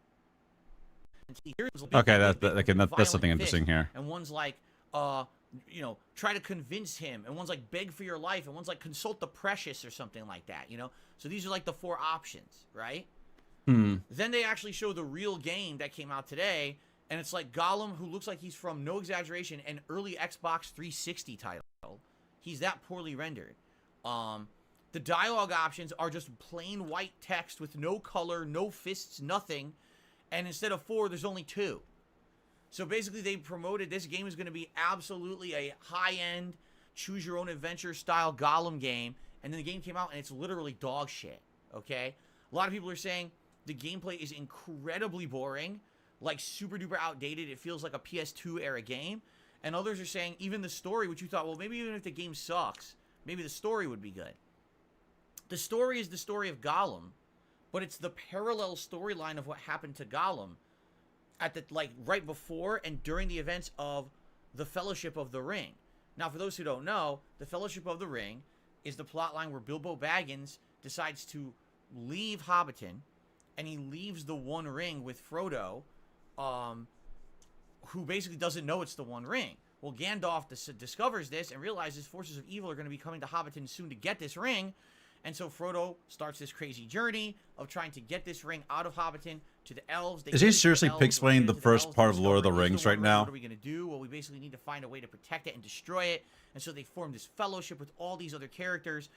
Okay, that's something interesting here. And one's like, try to convince him, and one's like, beg for your life, and one's like, consult the precious or something like that, So these are like the 4 options, right? Then they actually show the real game that came out today, and it's like Gollum, who looks like he's from, no exaggeration, an early Xbox 360 title. He's that poorly rendered. The dialogue options are just plain white text with no color, no fists, nothing. And instead of 4, there's only 2. So basically they promoted this game is going to be absolutely a high-end, choose-your-own-adventure style Gollum game. And then the game came out and it's literally dog shit, okay? A lot of people are saying the gameplay is incredibly boring, like super-duper outdated. It feels like a PS2 era game. And others are saying even the story, which you thought, well, maybe even if the game sucks, maybe the story would be good. The story is the story of Gollum, but it's the parallel storyline of what happened to Gollum at the right before and during the events of the Fellowship of the Ring. Now, for those who don't know, the Fellowship of the Ring is the plotline where Bilbo Baggins decides to leave Hobbiton, and he leaves the One Ring with Frodo, who basically doesn't know it's the One Ring. Well, Gandalf discovers this and realizes forces of evil are going to be coming to Hobbiton soon to get this ring. And so Frodo starts this crazy journey of trying to get this ring out of Hobbiton to the elves. Is he seriously explaining the first part of Lord of the Rings right now? What are we going to do? Well, we basically need to find a way to protect it and destroy it. And so they form this fellowship with all these other characters,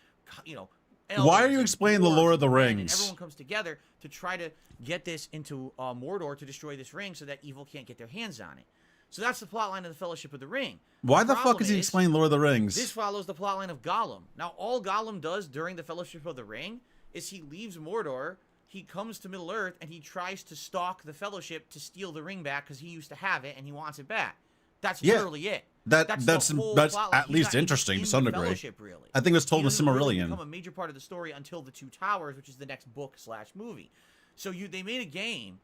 elves. Why are you explaining the Lord of the Rings? And everyone comes together to try to get this into Mordor to destroy this ring so that evil can't get their hands on it. So that's the plotline of the Fellowship of the Ring. Why the fuck is he explaining Lord of the Rings? This follows the plotline of Gollum. Now, all Gollum does during the Fellowship of the Ring is he leaves Mordor, he comes to Middle-earth, and he tries to stalk the Fellowship to steal the ring back because he used to have it and he wants it back. That's literally it. That's at least interesting to some degree. Really. I think it was told in the Silmarillion. Become a major part of the story until the Two Towers, which is the next book/movie. So they made a game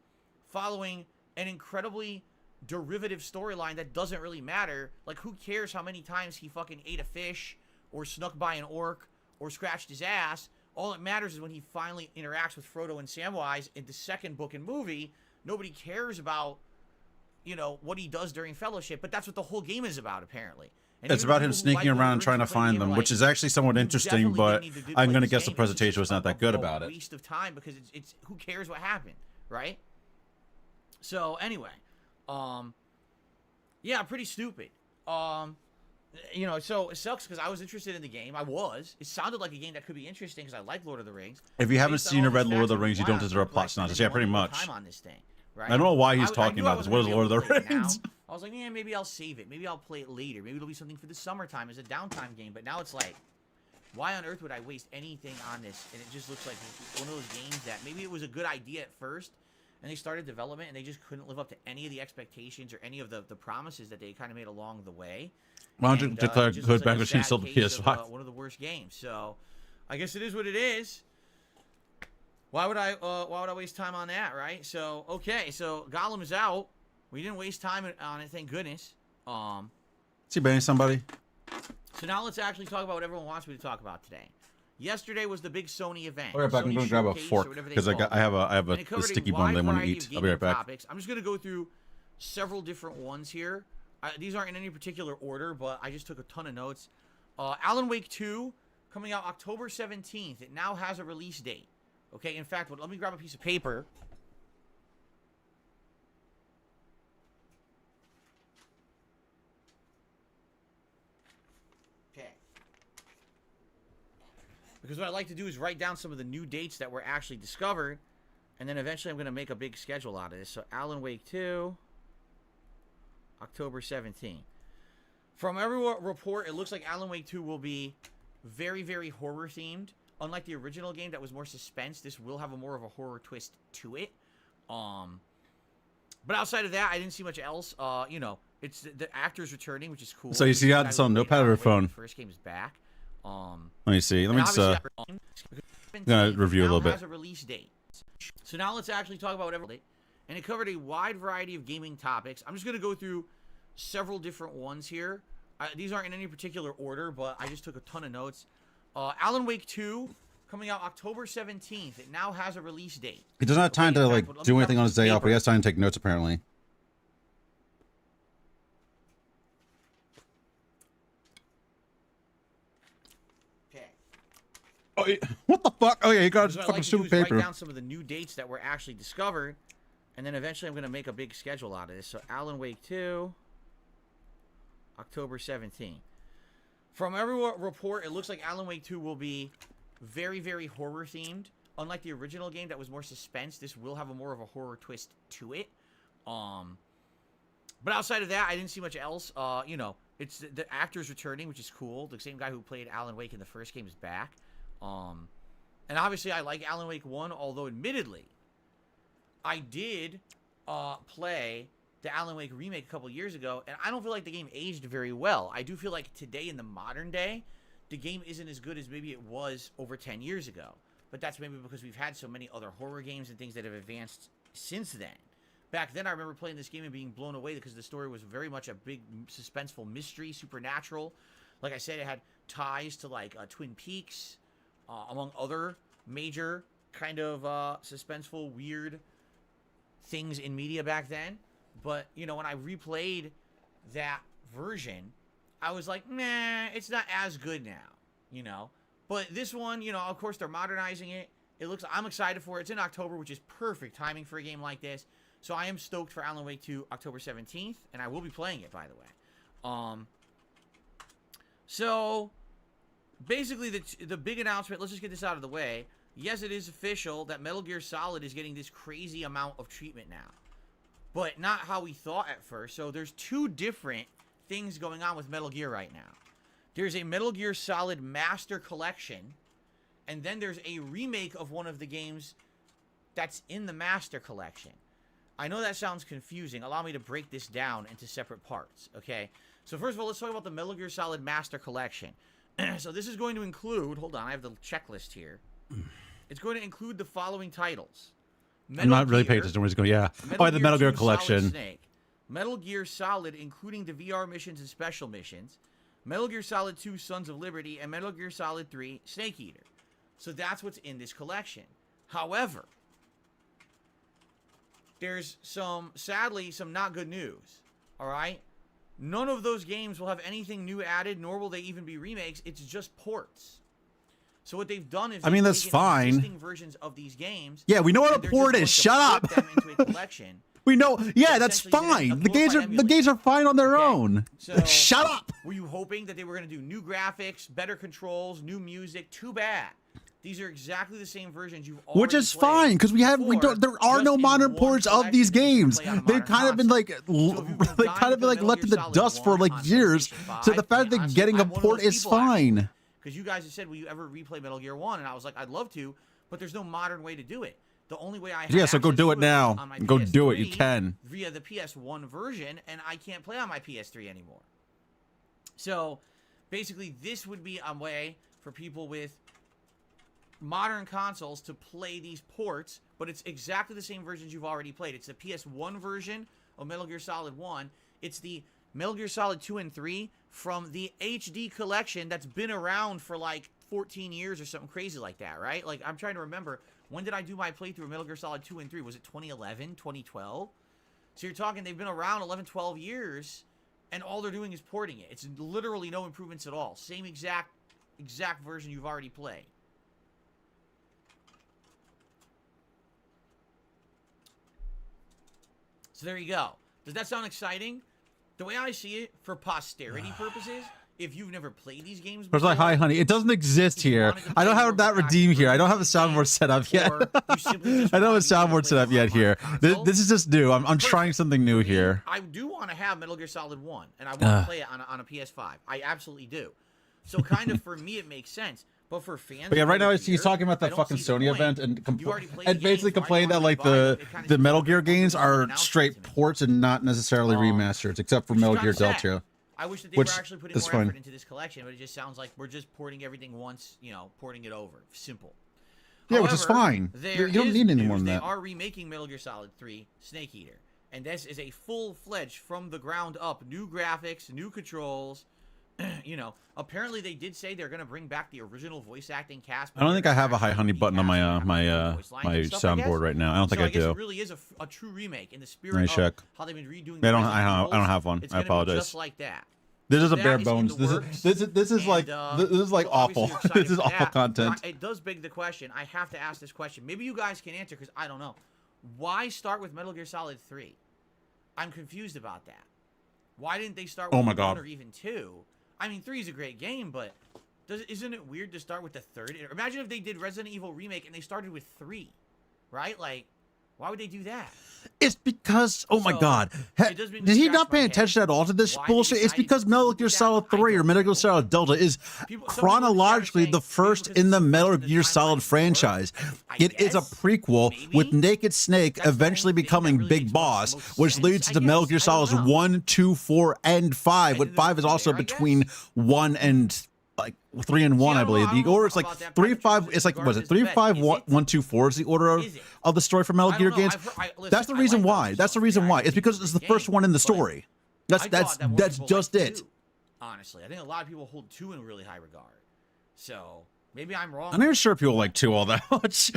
following an incredibly derivative storyline that doesn't really matter. Like, who cares how many times he fucking ate a fish or snuck by an orc or scratched his ass? All that matters is when he finally interacts with Frodo and Samwise in the second book and movie. Nobody cares about you know, what he does during Fellowship, but that's what the whole game is about, apparently. And it's about him sneaking around and trying to find them, which is actually somewhat interesting, but I'm going to guess the presentation was not that good about it. Waste of time because it's who cares what happened, right? So anyway, yeah, pretty stupid. You know, so it sucks because I was interested in the game. It sounded like a game that could be interesting because I like Lord of the Rings. If you haven't seen or read Lord of the Rings, you don't deserve a plot synopsis. Yeah, pretty much. Time on this thing, right? I don't know why he's talking about this. What is Lord of the Rings? I was like, yeah, maybe I'll save it. Maybe I'll play it later. Maybe it'll be something for the summertime as a downtime game. But now it's like, why on earth would I waste anything on this? And it just looks like one of those games that maybe it was a good idea at first, and they started development, and they just couldn't live up to any of the expectations or any of the promises that they kind of made along the way. Why don't you declare good back machine still the PS5? One of the worst games. So, I guess it is what it is. Why would I waste time on that, right? So, okay, so Gollum is out. We didn't waste time on it, thank goodness. Is he banning somebody? So now let's actually talk about what everyone wants me to talk about today. Yesterday was the big Sony event. I'll be right back. I'm going to grab a fork because I have a sticky bone they want to eat. I'll be right back. Topics. I'm just going to go through several different ones here. These aren't in any particular order, but I just took a ton of notes. Alan Wake 2 coming out October 17th. It now has a release date. Okay, in fact, let me grab a piece of paper. Okay. Because what I like to do is write down some of the new dates that were actually discovered, and then eventually I'm going to make a big schedule out of this. So Alan Wake 2, October 17th. From every report, it looks like Alan Wake 2 will be very, very horror themed. Unlike the original game that was more suspense, this will have more of a horror twist to it. But outside of that, I didn't see much else. You know, it's the actors returning, which is cool. So you see how this on notepad or phone? First game is back. Let me see. Let me just I'm gonna review a little bit. Has a release date. So now let's actually talk about whatever. And it covered a wide variety of gaming topics. I'm just gonna go through several different ones here. These aren't in any particular order, but I just took a ton of notes. Alan Wake 2 coming out October 17th. It now has a release date. He doesn't have time to like do anything on his day off, but he has time to take notes apparently. Okay. Oh, what the fuck? Oh yeah, he got fucking stupid paper. Write down some of the new dates that were actually discovered, and then eventually I'm going to make a big schedule out of this. So Alan Wake 2, October 17th. From every report, it looks like Alan Wake 2 will be very, very horror themed. Unlike the original game that was more suspense, this will have more of a horror twist to it. But outside of that, I didn't see much else. You know, it's the actors returning, which is cool. The same guy who played Alan Wake in the first game is back. And obviously, I like Alan Wake 1, although admittedly, I did play the Alan Wake remake a couple years ago, and I don't feel like the game aged very well. I do feel like today, in the modern day, the game isn't as good as maybe it was over 10 years ago. But that's maybe because we've had so many other horror games and things that have advanced since then. Back then, I remember playing this game and being blown away because the story was very much a big, suspenseful mystery, supernatural. Like I said, it had ties to, like, Twin Peaks, among other major kind of suspenseful, weird things in media back then. But, you know, when I replayed that version, I was like, nah, it's not as good now, you know. But this one, you know, of course, they're modernizing it. I'm excited for it. It's in October, which is perfect timing for a game like this. So I am stoked for Alan Wake 2 October 17th, and I will be playing it, by the way. So, basically, the big announcement, let's just get this out of the way. Yes, it is official that Metal Gear Solid is getting this crazy amount of treatment now. But not how we thought at first. So there's two different things going on with Metal Gear right now. There's a Metal Gear Solid Master Collection, and then there's a remake of one of the games that's in the Master Collection. I know that sounds confusing. Allow me to break this down into separate parts, okay? So first of all, let's talk about the Metal Gear Solid Master Collection. So this is going to include, hold on, I have the checklist here. It's going to include the following titles. I'm not really paying attention to where he's going. Yeah. Oh, the Metal Gear Collection. Snake, Metal Gear Solid, including the VR missions and special missions. Metal Gear Solid 2, Sons of Liberty, and Metal Gear Solid 3, Snake Eater. So that's what's in this collection. However, there's sadly, some not good news. All right? None of those games will have anything new added, nor will they even be remakes. It's just ports. So what they've done is, I mean, that's fine. Existing versions of these games. Yeah, we know what a port is. Shut up. Them into a collection. We know. Yeah, that's fine. The games are fine on their own. So, shut up. Were you hoping that they were going to do new graphics, better controls, new music? Too bad. These are exactly the same versions you've already Which is fine, because there are no modern ports of these games. They've kind of been like, left in the dust for like years. So the fact that getting a port is fine. Because you guys have said, will you ever replay Metal Gear 1? And I was like, I'd love to, but there's no modern way to do it. The only way I have so go do it now. Go do it. You can. Via the PS1 version, and I can't play on my PS3 anymore. So basically, this would be a way for people with modern consoles to play these ports, but it's exactly the same versions you've already played. It's the PS1 version of Metal Gear Solid 1. It's the Metal Gear Solid 2 and 3 from the HD collection that's been around for like 14 years or something crazy like that, right? Like, I'm trying to remember, when did I do my playthrough of Metal Gear Solid 2 and 3? Was it 2011, 2012? So you're talking, they've been around 11, 12 years, and all they're doing is porting it. It's literally no improvements at all. Same exact version you've already played. So there you go. Does that sound exciting? The way I see it, for posterity purposes, if you've never played these games before... It's like, hi, honey. It doesn't exist here. I don't have that redeem here. I don't have the soundboard set up yet. I don't have a soundboard set up yet here. This is just new. I'm trying something new here. I do want to have Metal Gear Solid 1, and I want to play it on a PS5. I absolutely do. So kind of, for me, it makes sense. But for fans... But yeah, right now he's talking about that fucking Sony event and basically complain that like the Metal Gear games are straight ports and not necessarily remasters, except for Metal Gear Delta. I wish that they were actually putting more effort into this collection, but it just sounds like we're just porting everything once, porting it over. Simple. Yeah, which is fine. You don't need any more than that. They are remaking Metal Gear Solid 3 Snake Eater, and this is a full-fledged, from the ground up, new graphics, new controls. Apparently they did say they're gonna bring back the original voice acting cast. I don't think I have a hi honey button on my my soundboard right now. I don't think I do. It really is a true remake in the spirit of how they've been redoing. I don't have one. I apologize. Just like that. This is a bare bones. This is like awful. This is awful content. It does beg the question. I have to ask this question. Maybe you guys can answer, because I don't know. Why start with Metal Gear Solid 3? I'm confused about that. Why didn't they start with 1 or even 2? I mean, 3 is a great game, but isn't it weird to start with the third? Imagine if they did Resident Evil Remake and they started with 3, right? Like, why would they do that? It's because, oh my God, did he not pay attention at all to this bullshit? It's because Metal Gear Solid 3 or Metal Gear Solid Delta is chronologically the first in the Metal Gear Solid franchise. It is a prequel with Naked Snake eventually becoming Big Boss, which leads to Metal Gear Solids 1, 2, 4, and 5. With 5 is also between 1 and like 3 and 1, I believe. The order is like 3, 5. It's like, was it 3, 5, 1, 2, 4 is the order of the story for Metal Gear games. That's the reason why. That's the reason why. It's because it's the first one in the story. That's just it. Honestly, I think a lot of people hold 2 in really high regard. So maybe I'm wrong. I'm not sure people like 2 all that much.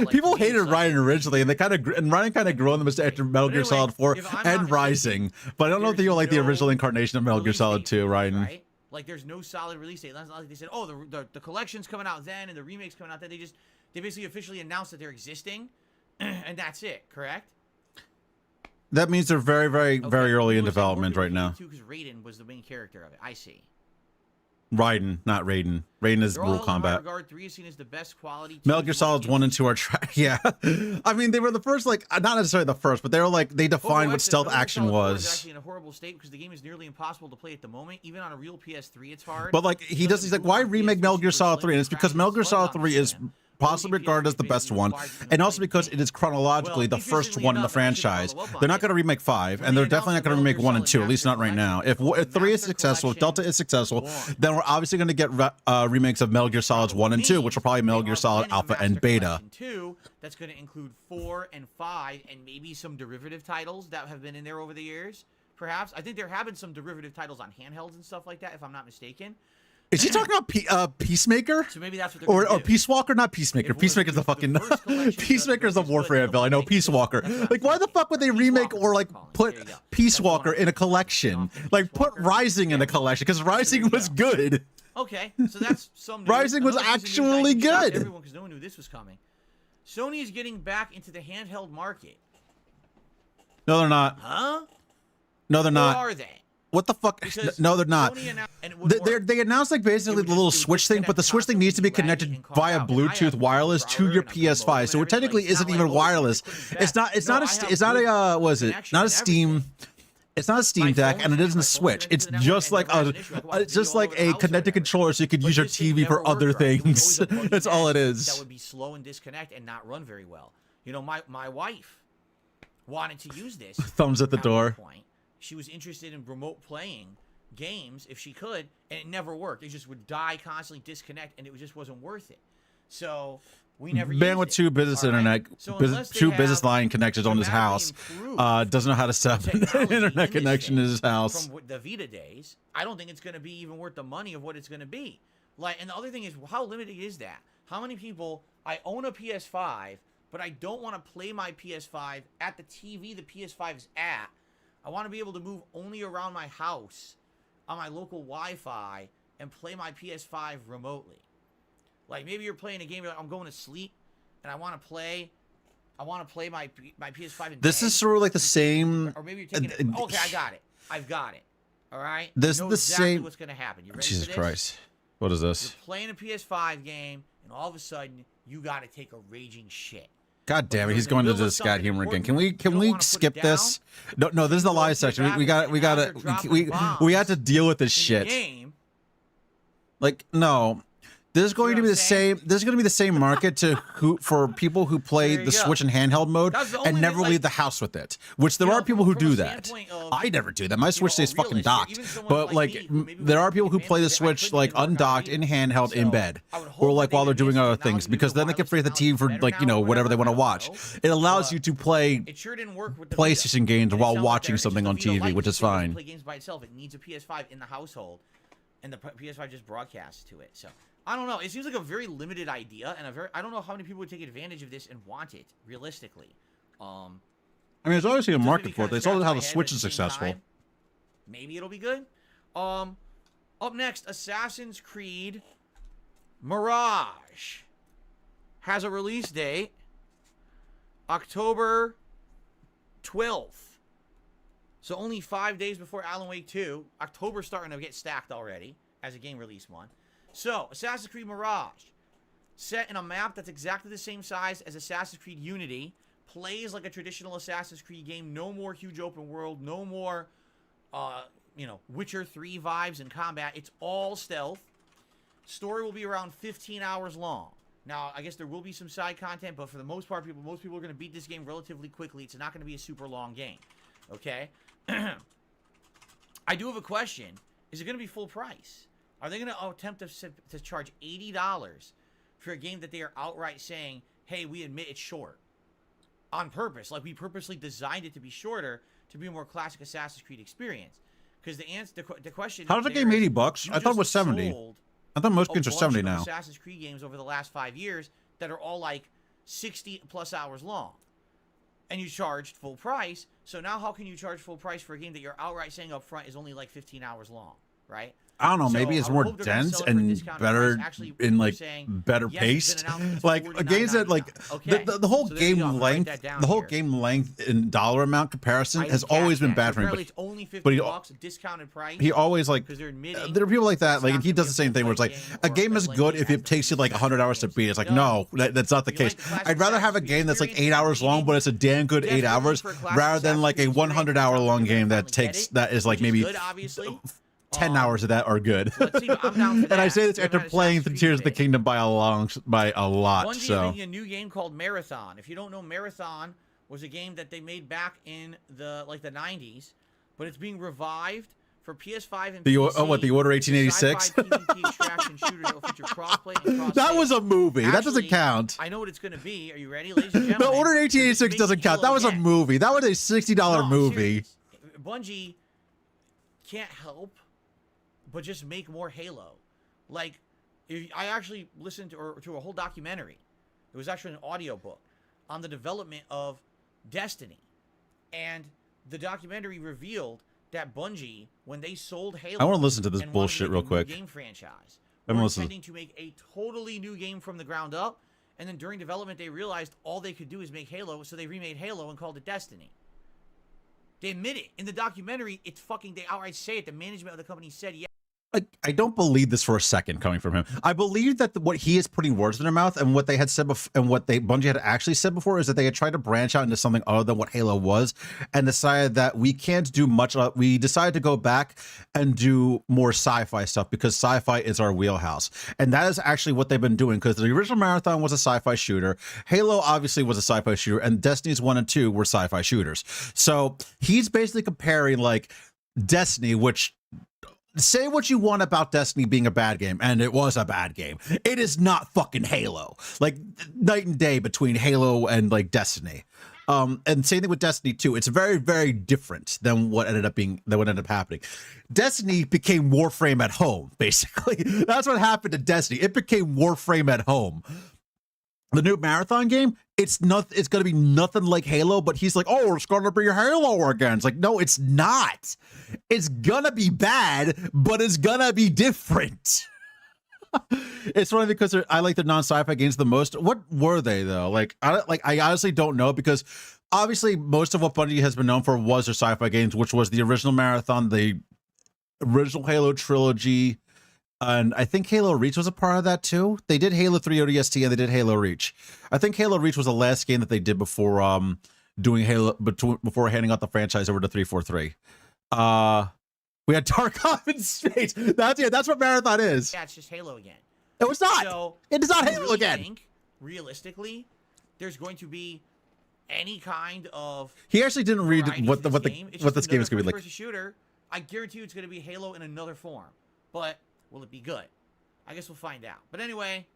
People hated Ryan originally, and Ryan kind of grew on them after Metal Gear Solid 4 and Rising. But I don't know if people like the original incarnation of Metal Gear Solid 2, Ryan. Right? Like, there's no solid release date. It's not like they said, oh, the collection's coming out then and the remake's coming out then. They basically officially announced that they're existing, and that's it, correct? That means they're very, very, very early in development right now. Because Raiden was the main character of it. I see. Raiden, not Raiden. Raiden is Mortal Kombat. Regard 3 is seen as the best quality. Metal Gear Solids 1 and 2 are trash. Yeah, I mean they were the first, like not necessarily the first, but they were like they defined what stealth action was. It's actually in a horrible state because the game is nearly impossible to play at the moment. Even on a real PS3, it's hard. But like he's like, why remake Metal Gear Solid 3? And it's because Metal Gear Solid 3 is possibly regarded as the best one, and also because it is chronologically the first one in the franchise. They're not going to remake 5, and they're definitely not going to remake 1 and 2, at least not right now. If 3 is successful, if Delta is successful, then we're obviously going to get remakes of Metal Gear Solids 1 and 2, which are probably Metal Gear Solid Alpha and Beta. 2, that's going to include 4 and 5, and maybe some derivative titles that have been in there over the years, perhaps. I think there have been some derivative titles on handhelds and stuff like that, if I'm not mistaken. Is he talking about Peacemaker? So maybe that's what they're or Peace Walker? Not Peacemaker. Peacemaker's the fucking Peacemaker's the Warfare Bill. I know Peace Walker. Like, why the fuck would they remake or like put Peace Walker in a collection? Like, put Rising in a collection because Rising was good. Okay, so that's some news. Rising was actually good. Everyone, because no one knew this was coming. Sony is getting back into the handheld market. No, they're not. Huh? No, they're not. Or are they? What the fuck? No, they're not. They announced like basically the little Switch thing, but the Switch thing needs to be connected via Bluetooth wireless to your PS5, so it technically isn't even wireless. It's not a was it? Not a Steam. It's not a Steam Deck, and it isn't a Switch. It's just like a connected controller, so you could use your TV for other things. That's all it is. That would be slow and disconnect and not run very well. You know, my wife wanted to use this. Thumbs at the door. She was interested in remote playing games if she could, and it never worked. It just would die constantly, disconnect, and it just wasn't worth it. So we never bandwidth 2 business internet, two business line connections on his house. Doesn't know how to set up an internet connection in his house. From the Vita days, I don't think it's going to be even worth the money of what it's going to be. Like, and the other thing is, how limited is that? How many people? I own a PS5, but I don't want to play my PS5 at the TV the PS5 is at. I want to be able to move only around my house on my local Wi-Fi and play my PS5 remotely. Like, maybe you're playing a game, you're like, I'm going to sleep, and I want to play my PS5 in This bed. is sort of like the same. Or maybe you're taking it. Okay, I got it. I've got it. All right? This you know is the exactly same. What's going to happen. You ready Jesus for this? Christ. What is this? You're playing a PS5 game, and all of a sudden, you got to take a raging shit. God damn it! He's going to the scat humor again. Can we skip this? No. This is the live section. We have to deal with this shit. Like, no. This is going to be the same. This is going to be the same market for people who play the Switch in handheld mode and never leave the house with it. Which there are people who do that. I never do that. My Switch stays fucking docked. But like, there are people who play the Switch like undocked in handheld in bed, or like while they're doing other things, because then they can free the TV for like whatever they want to watch. It allows you to play PlayStation games while watching something on TV, which is fine. Play games by itself. It needs a PS5 in the household, and the PS5 just broadcasts to it. So. I don't know. It seems like a very limited idea, and I don't know how many people would take advantage of this and want it realistically. I mean, there's obviously a market for it. They saw how the Switch is successful. Maybe it'll be good. Up next, Assassin's Creed Mirage has a release date, October 12th. So only 5 days before Alan Wake 2. October's starting to get stacked already as a game release month. So, Assassin's Creed Mirage, set in a map that's exactly the same size as Assassin's Creed Unity, plays like a traditional Assassin's Creed game, no more huge open world, no more, Witcher 3 vibes and combat. It's all stealth. Story will be around 15 hours long. Now, I guess there will be some side content, but for the most part, most people are going to beat this game relatively quickly. It's not going to be a super long game, okay? I do have a question. Is it going to be full price? Are they going to attempt to charge $80 for a game that they are outright saying, hey, we admit it's short? On purpose. Like, we purposely designed it to be shorter to be a more classic Assassin's Creed experience. Because the question... How does the game $80? I thought it was 70. I thought most games are 70 now. Assassin's Creed games over the last 5 years that are all like 60-plus hours long. And you charged full price. So now how can you charge full price for a game that you're outright saying up front is only like 15 hours long, right? I don't know, maybe it's more dense and better in like better paced. Like games that like the whole game length, the whole game length in dollar amount comparison has always been bad for me. It's only $50, discounted price. He always like there are people like that. Like and he does the same thing where it's like a game is good if it takes you like 100 hours to beat. It's like no, that's not the case. I'd rather have a game that's like 8 hours long, but it's a damn good 8 hours, rather than like a 100-hour long game that is like maybe 10 hours of that are good. And I say this after playing the Tears of the Kingdom by a lot. Bungie So made a new game called Marathon. If you don't know, Marathon was a game that they made back in the 90s, but it's being revived for PS5 and PC. The Order 1886? That was a movie. Actually, that doesn't count. I know what it's going to be. Are you ready, ladies and gentlemen? The Order 1886 doesn't count. That was a movie. That was a $60 movie. Bungie can't help but just make more Halo. Like, if I actually listened to a whole documentary. It was actually an audiobook on the development of Destiny. And the documentary revealed that Bungie, when they sold Halo, I want to listen to this and bullshit real quick. Game franchise, were intending to make a totally new game from the ground up. And then during development, they realized all they could do is make Halo, so they remade Halo and called it Destiny. They admit it in the documentary. It's fucking. They outright say it. The management of the company said, "Yeah." I don't believe this for a second coming from him. I believe that what he is putting words in their mouth, and what they had said before, and what Bungie had actually said before, is that they had tried to branch out into something other than what Halo was, and decided that we can't do much. We decided to go back and do more sci-fi stuff because sci-fi is our wheelhouse, and that is actually what they've been doing. Because the original Marathon was a sci-fi shooter, Halo obviously was a sci-fi shooter, and Destiny's 1 and 2 were sci-fi shooters. So he's basically comparing like Destiny, which. Say what you want about Destiny being a bad game, and it was a bad game. It is not fucking Halo. Like, night and day between Halo and like Destiny. And same thing with Destiny 2. It's very, very different than what ended up happening. Destiny became Warframe at home, basically. That's what happened to Destiny. It became Warframe at home. The new Marathon game, it's going to be nothing like Halo, but he's like, oh, it's going to be Halo again. It's like, no, it's not. It's going to be bad, but it's going to be different. It's funny because I like the non-sci-fi games the most. What were they though? I honestly don't know, because obviously most of what Bungie has been known for was their sci-fi games, which was the original Marathon, the original Halo trilogy, and I think Halo Reach was a part of that too. They did Halo 3 ODST and they did Halo Reach. I think Halo Reach was the last game that they did before doing Halo, before handing out the franchise over to 343. We had Tarkov in space. That's what Marathon is. Yeah, it's just Halo again. It was not. So it is not Halo really again. Think, realistically, there's going to be any kind of. He actually didn't read what this game is going to be like. Shooter. I guarantee you, it's going to be Halo in another form. But will it be good? I guess we'll find out. But anyway,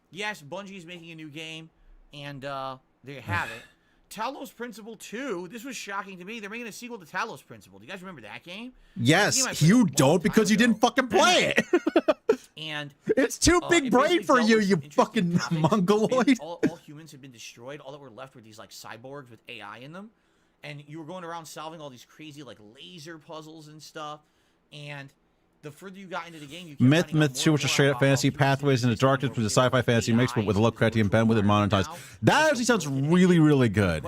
yes, Bungie's making a new game, and there you have it. Talos Principle 2. This was shocking to me. They're making a sequel to Talos Principle. Do you guys remember that game? Yes, you don't, because you didn't fucking play it. And it's too big brain for you, you fucking mongoloid. All humans had been destroyed. All that were left were these like cyborgs with AI in them, and you were going around solving all these crazy like laser puzzles and stuff. And the further you got into the game, you Myth 2, which is straight up fantasy, Pathways into Darkness, which is a sci-fi fantasy mix, but with a Lovecraftian bent with it monetized. That actually sounds really, really good.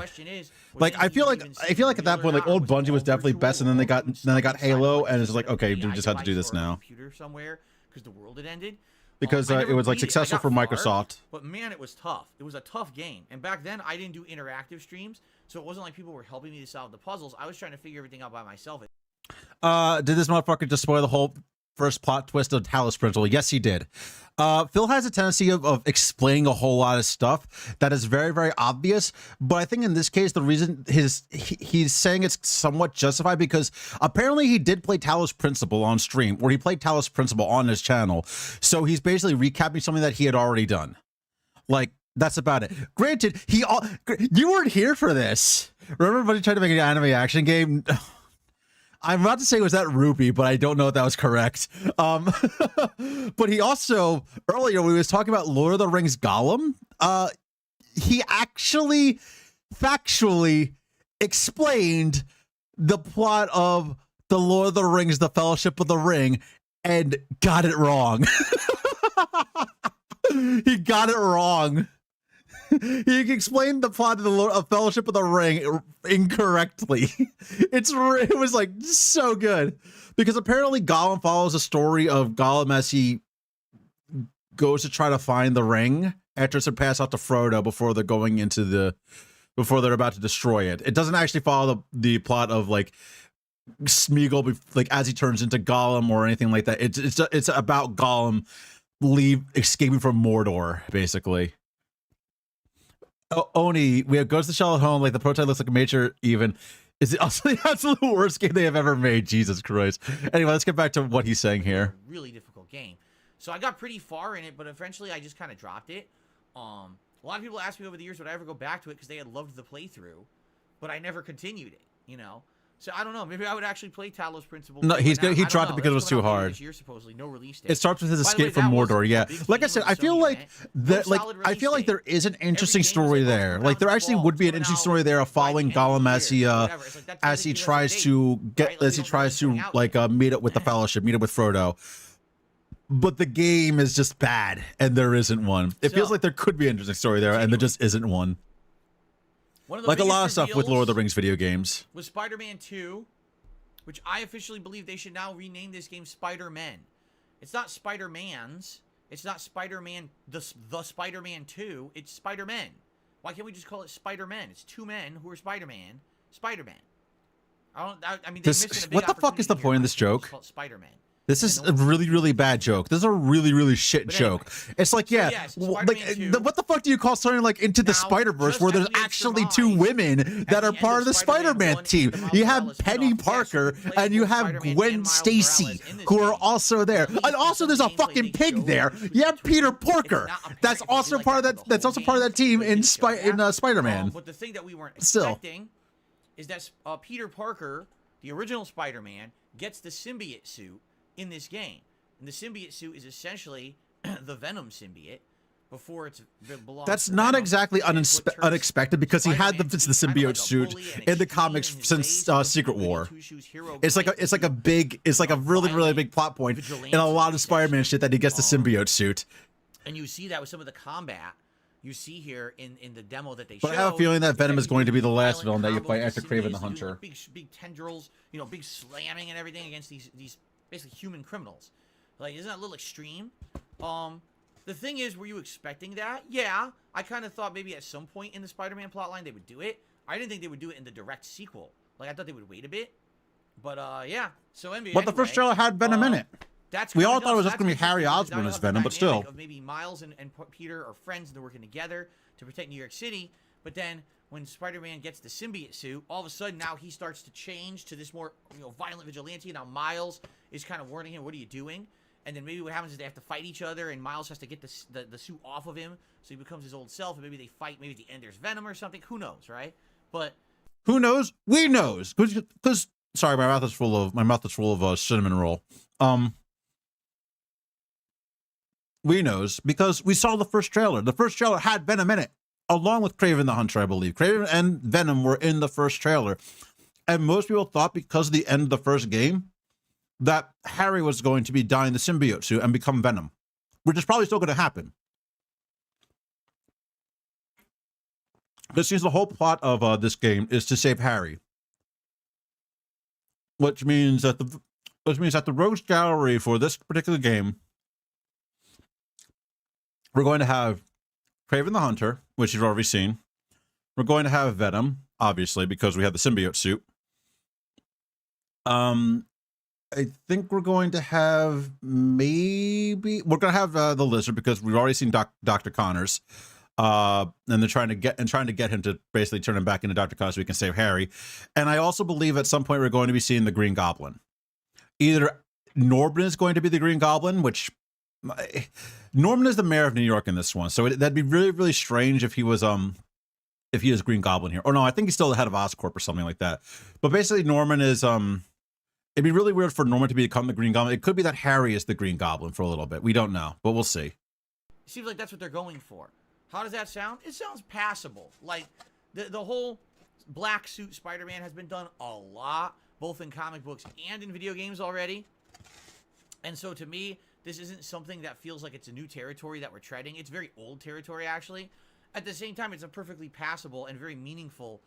Like I feel like at that point, like old Bungie was definitely best, and then they got Halo, and it's like, okay, we just have to do this now. Somewhere because the world had ended. Because it was like successful for Microsoft. But man, it was tough. It was a tough game. And back then, I didn't do interactive streams, so it wasn't like people were helping me to solve the puzzles. I was trying to figure everything out by myself. Did this motherfucker just spoil the whole first plot twist of Talos Principle? Yes, he did. Phil has a tendency of explaining a whole lot of stuff that is very, very obvious. But I think in this case, the reason he's saying it's somewhat justified, because apparently he did play Talos Principle on stream, or he played Talos Principle on his channel. So he's basically recapping something that he had already done. Like, that's about it. Granted, you weren't here for this. Remember when he tried to make an anime action game? I'm about to say was that Ruby, but I don't know if that was correct. But he also, earlier when he was talking about Lord of the Rings Gollum, he actually factually explained the plot of the Lord of the Rings, The Fellowship of the Ring, and got it wrong. He got it wrong. He explained the plot of Fellowship of the Ring incorrectly. It was like so good, because apparently Gollum follows the story of Gollum as he goes to try to find the ring after it's passed out to Frodo before they're about to destroy it. It doesn't actually follow the plot of like Smeagol like as he turns into Gollum or anything like that. It's about Gollum escaping from Mordor, basically. Oni, we have Ghost of the Shell at Home. Like the prototype looks like a major even. Is it also the absolute worst game they have ever made? Jesus Christ. Anyway, let's get back to what he's saying here. Really difficult game. So I got pretty far in it, but eventually I just kind of dropped it. A lot of people asked me over the years would I ever go back to it because they had loved the playthrough, but I never continued it, you know. So I don't know. Maybe I would actually play Talos Principle. No, he dropped it because it was too coming out later hard. This year, supposedly, no release date. It starts with his By the way, escape from that was Mordor. a Yeah, big like I theme said, of I the feel Sony like event. that. No Like solid I release feel like date. there is an Every interesting game was story like, oh, it's there. coming Like out there in the actually fall, would be an it's interesting coming story out there of by the following end of the Gollum year, whatever. It's like, that as doesn't he give us a tries date, to get right? Like, as we he don't know when tries it's to coming out like yet. meet up with the Fellowship, meet up with Frodo. But the game is just bad, and there isn't one. It feels So- like there could be an interesting story there, and there just isn't one. One of the Like a lot of biggest stuff with Lord of the reveals Rings video games. was Spider-Man 2, which I officially believe they should now rename this game Spider-Men. It's not Spider-Mans. It's not Spider-Man, the Spider-Man 2. It's Spider-Men. Why can't we just call it Spider-Men? It's two men who are Spider-Man. Spider-Man. I mean, What the fuck is the point of this joke? Spider-Man. This is a really, really bad joke. This is a really, really shit joke. It's like, yeah, yes, like, Spider-Man 2. what the fuck do you call something like Into the Now, Spider-Verse just where as there's we had actually surmised two women that at are the part end of the Spider-Man Spider-Man 1 team? and the Miles You have Morales Penny spin-off, Parker yes, and you both have Spider-Man Gwen and Miles Stacy, Morales in this who are game. also there. At least And also in there's some a fucking gameplay they pig showed there. between You have the two. Peter It's Parker. not apparent That's it would be also like part of that that. for the That's whole also part of game, that team but in they showed that. Spider-Man. But the thing that we weren't Still. expecting is that Peter Parker, the original Spider-Man, gets the symbiote suit in this game. And the symbiote suit is essentially the Venom symbiote before it belongs That's to not Venom. exactly And it's what turns unexpected because he had Spider-Man the to be kind of symbiote like a suit bully and in the extreme comics in his since ways, but Secret completely War. two-shoes hero It's like great a really, really big plot point in a lot of Spider-Man shit that he gets the symbiote suit. And you see that with some of the combat you see here in the demo that they But showed. I have a feeling that Venom is he's going to be the doing last violent villain that you combos fight with after Kraven the symbiotes, doing, Hunter. like, big tendrils, big slamming and everything against these basically human criminals. Like, isn't that a little extreme? The thing is, were you expecting that? Yeah, I kind of thought maybe at some point in the Spider-Man plotline they would do it. I didn't think they would do it in the direct sequel. Like, I thought they would wait a bit. But yeah. So But the first trailer had Venom in it. We all thought it was just going to be Harry Osborn as Venom, but still. Of maybe Miles and Peter are friends and they're working together to protect New York City. But then when Spider-Man gets the symbiote suit, all of a sudden now he starts to change to this more violent vigilante. Now Miles is kind of warning him, "What are you doing?" And then maybe what happens is they have to fight each other, and Miles has to get the suit off of him, so he becomes his old self. And maybe they fight. Maybe at the end there's Venom or something. Who knows, right? But who knows? We knows because sorry, my mouth is full of cinnamon roll. We knows because we saw the first trailer. The first trailer had Venom in it, along with Kraven the Hunter, I believe. Kraven and Venom were in the first trailer. And most people thought because of the end of the first game that Harry was going to be dying the symbiote suit and become Venom, which is probably still going to happen. This seems the whole plot of this game is to save Harry. Which means that the Rogues Gallery for this particular game, we're going to have Kraven the Hunter, which you've already seen. We're going to have Venom, obviously, because we have the symbiote suit. I think we're going to have we're going to have the Lizard because we've already seen Dr. Connors. And they're trying to get him to basically turn him back into Dr. Connors so we can save Harry. And I also believe at some point we're going to be seeing the Green Goblin. Either Norman is going to be the Green Goblin, which Norman is the mayor of New York in this one, so that'd be really, really strange if he was if he is Green Goblin here. Or no, I think he's still the head of Oscorp or something like that. But basically, Norman is it'd be really weird for Norman to become the Green Goblin. It could be that Harry is the Green Goblin for a little bit. We don't know, but we'll see. It seems like that's what they're going for. How does that sound? It sounds passable. Like the whole black suit Spider-Man has been done a lot, both in comic books and in video games already. And so to me, this isn't something that feels like it's a new territory that we're treading. It's very old territory, actually. At the same time, it's a perfectly passable and very meaningful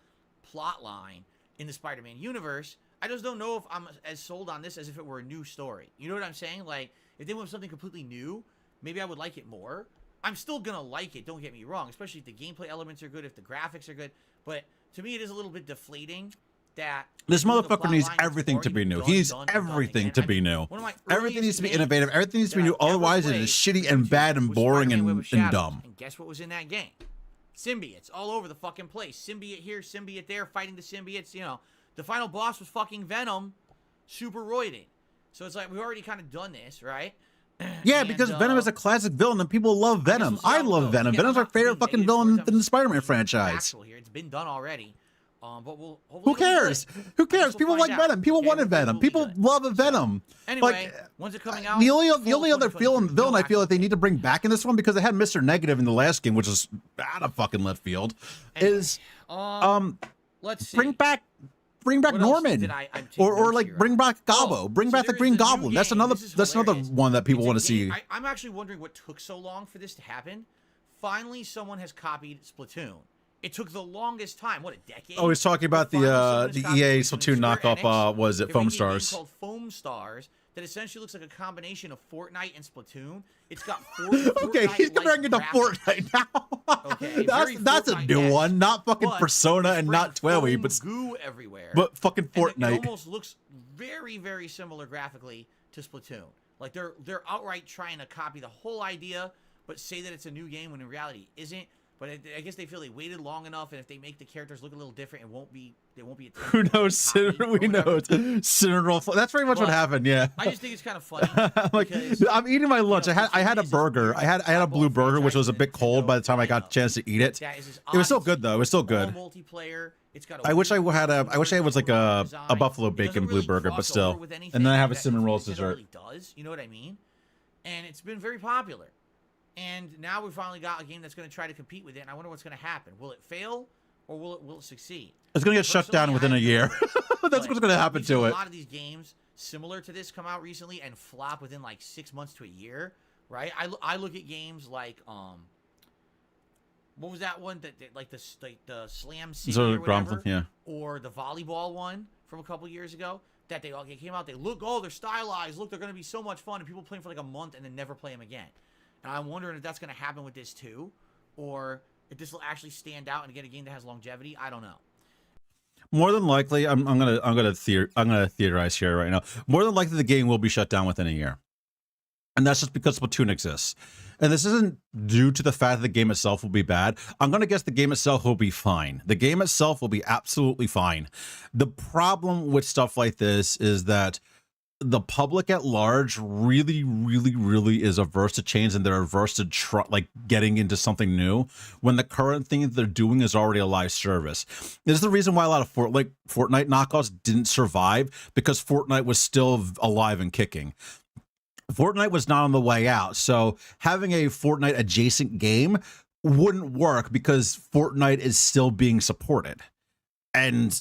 plot line in the Spider-Man universe. I just don't know if I'm as sold on this as if it were a new story. You know what I'm saying? Like, if they went with something completely new, maybe I would like it more. I'm still going to like it, don't get me wrong, especially if the gameplay elements are good, if the graphics are good. But to me, it is a little bit deflating that this motherfucker needs everything to be new. He's everything to be new. Everything needs to be innovative. Everything needs to be new. Otherwise, it is shitty and bad and boring and dumb. And guess what was in that game? Symbiotes all over the fucking place. Symbiote here, symbiote there, fighting the symbiotes. The final boss was fucking Venom, super roided. So it's like we've already kind of done this, right? Yeah, because Venom is a classic villain and people love Venom. I love Venom. Venom's our favorite fucking villain in the Spider-Man franchise. Here. It's been done already. But we'll Who cares? Who cares? People like Venom. People wanted Venom. People love a Venom. Anyway, when's it coming out? The only other villain I feel like they need to bring back in this one, because they had Mr. Negative in the last game, which is out of fucking left field, is let's see. bring back Norman, or like bring back Gobbo, bring back the Green Goblin. That's another one that people want to see. I'm actually wondering what took so long for this to happen. Finally, someone has copied Splatoon. It took the longest time. What, a decade? Oh, he's talking about the EA Splatoon knockoff. Was it Foam Stars? It's called Foam Stars. That essentially looks like a combination of Fortnite and Splatoon. It's got okay, he's comparing it to Fortnite now. Okay, that's a new one, not fucking Persona and not Twowy, but goo everywhere. But fucking Fortnite. It almost looks very, very similar graphically to Splatoon. Like they're outright trying to copy the whole idea, but say that it's a new game when in reality it isn't. But I guess they feel they waited long enough, and if they make the characters look a little different, they won't be. Who knows? We know. Cinnamon. That's pretty much what happened. Yeah. I just think it's kind of funny. Like, I'm eating my lunch. I had a burger. I had a blue burger, which was a bit cold by the time I got a chance to eat it. It was still good though. It was still good. Multiplayer. It's got. I wish I was like a buffalo bacon blue burger, but still. And then I have a cinnamon roll dessert. Does you know what I mean? And it's been very popular. And now we finally got a game that's going to try to compete with it, and I wonder what's going to happen. Will it fail, or will it succeed? It's going to get shut down within a year. That's what's going to happen to it. A lot of these games similar to this come out recently and flop within like 6 months to a year, right? I look at games like what was that one that like the Slam City or whatever, or the volleyball one from a couple years ago. That they came out, they're stylized. Look, they're going to be so much fun, and people play them for like a month and then never play them again. And I'm wondering if that's going to happen with this too, or if this will actually stand out and get a game that has longevity. I don't know. More than likely, I'm gonna theorize here right now. More than likely, the game will be shut down within a year, and that's just because Splatoon exists. And this isn't due to the fact that the game itself will be bad. I'm gonna guess the game itself will be fine. The game itself will be absolutely fine. The problem with stuff like this is that the public at large really is averse to change, and they're averse to getting into something new when the current thing that they're doing is already a live service. This is the reason why a lot of Fortnite knockoffs didn't survive, because Fortnite was still alive and kicking. Fortnite was not on the way out, so having a Fortnite adjacent game wouldn't work because Fortnite is still being supported. And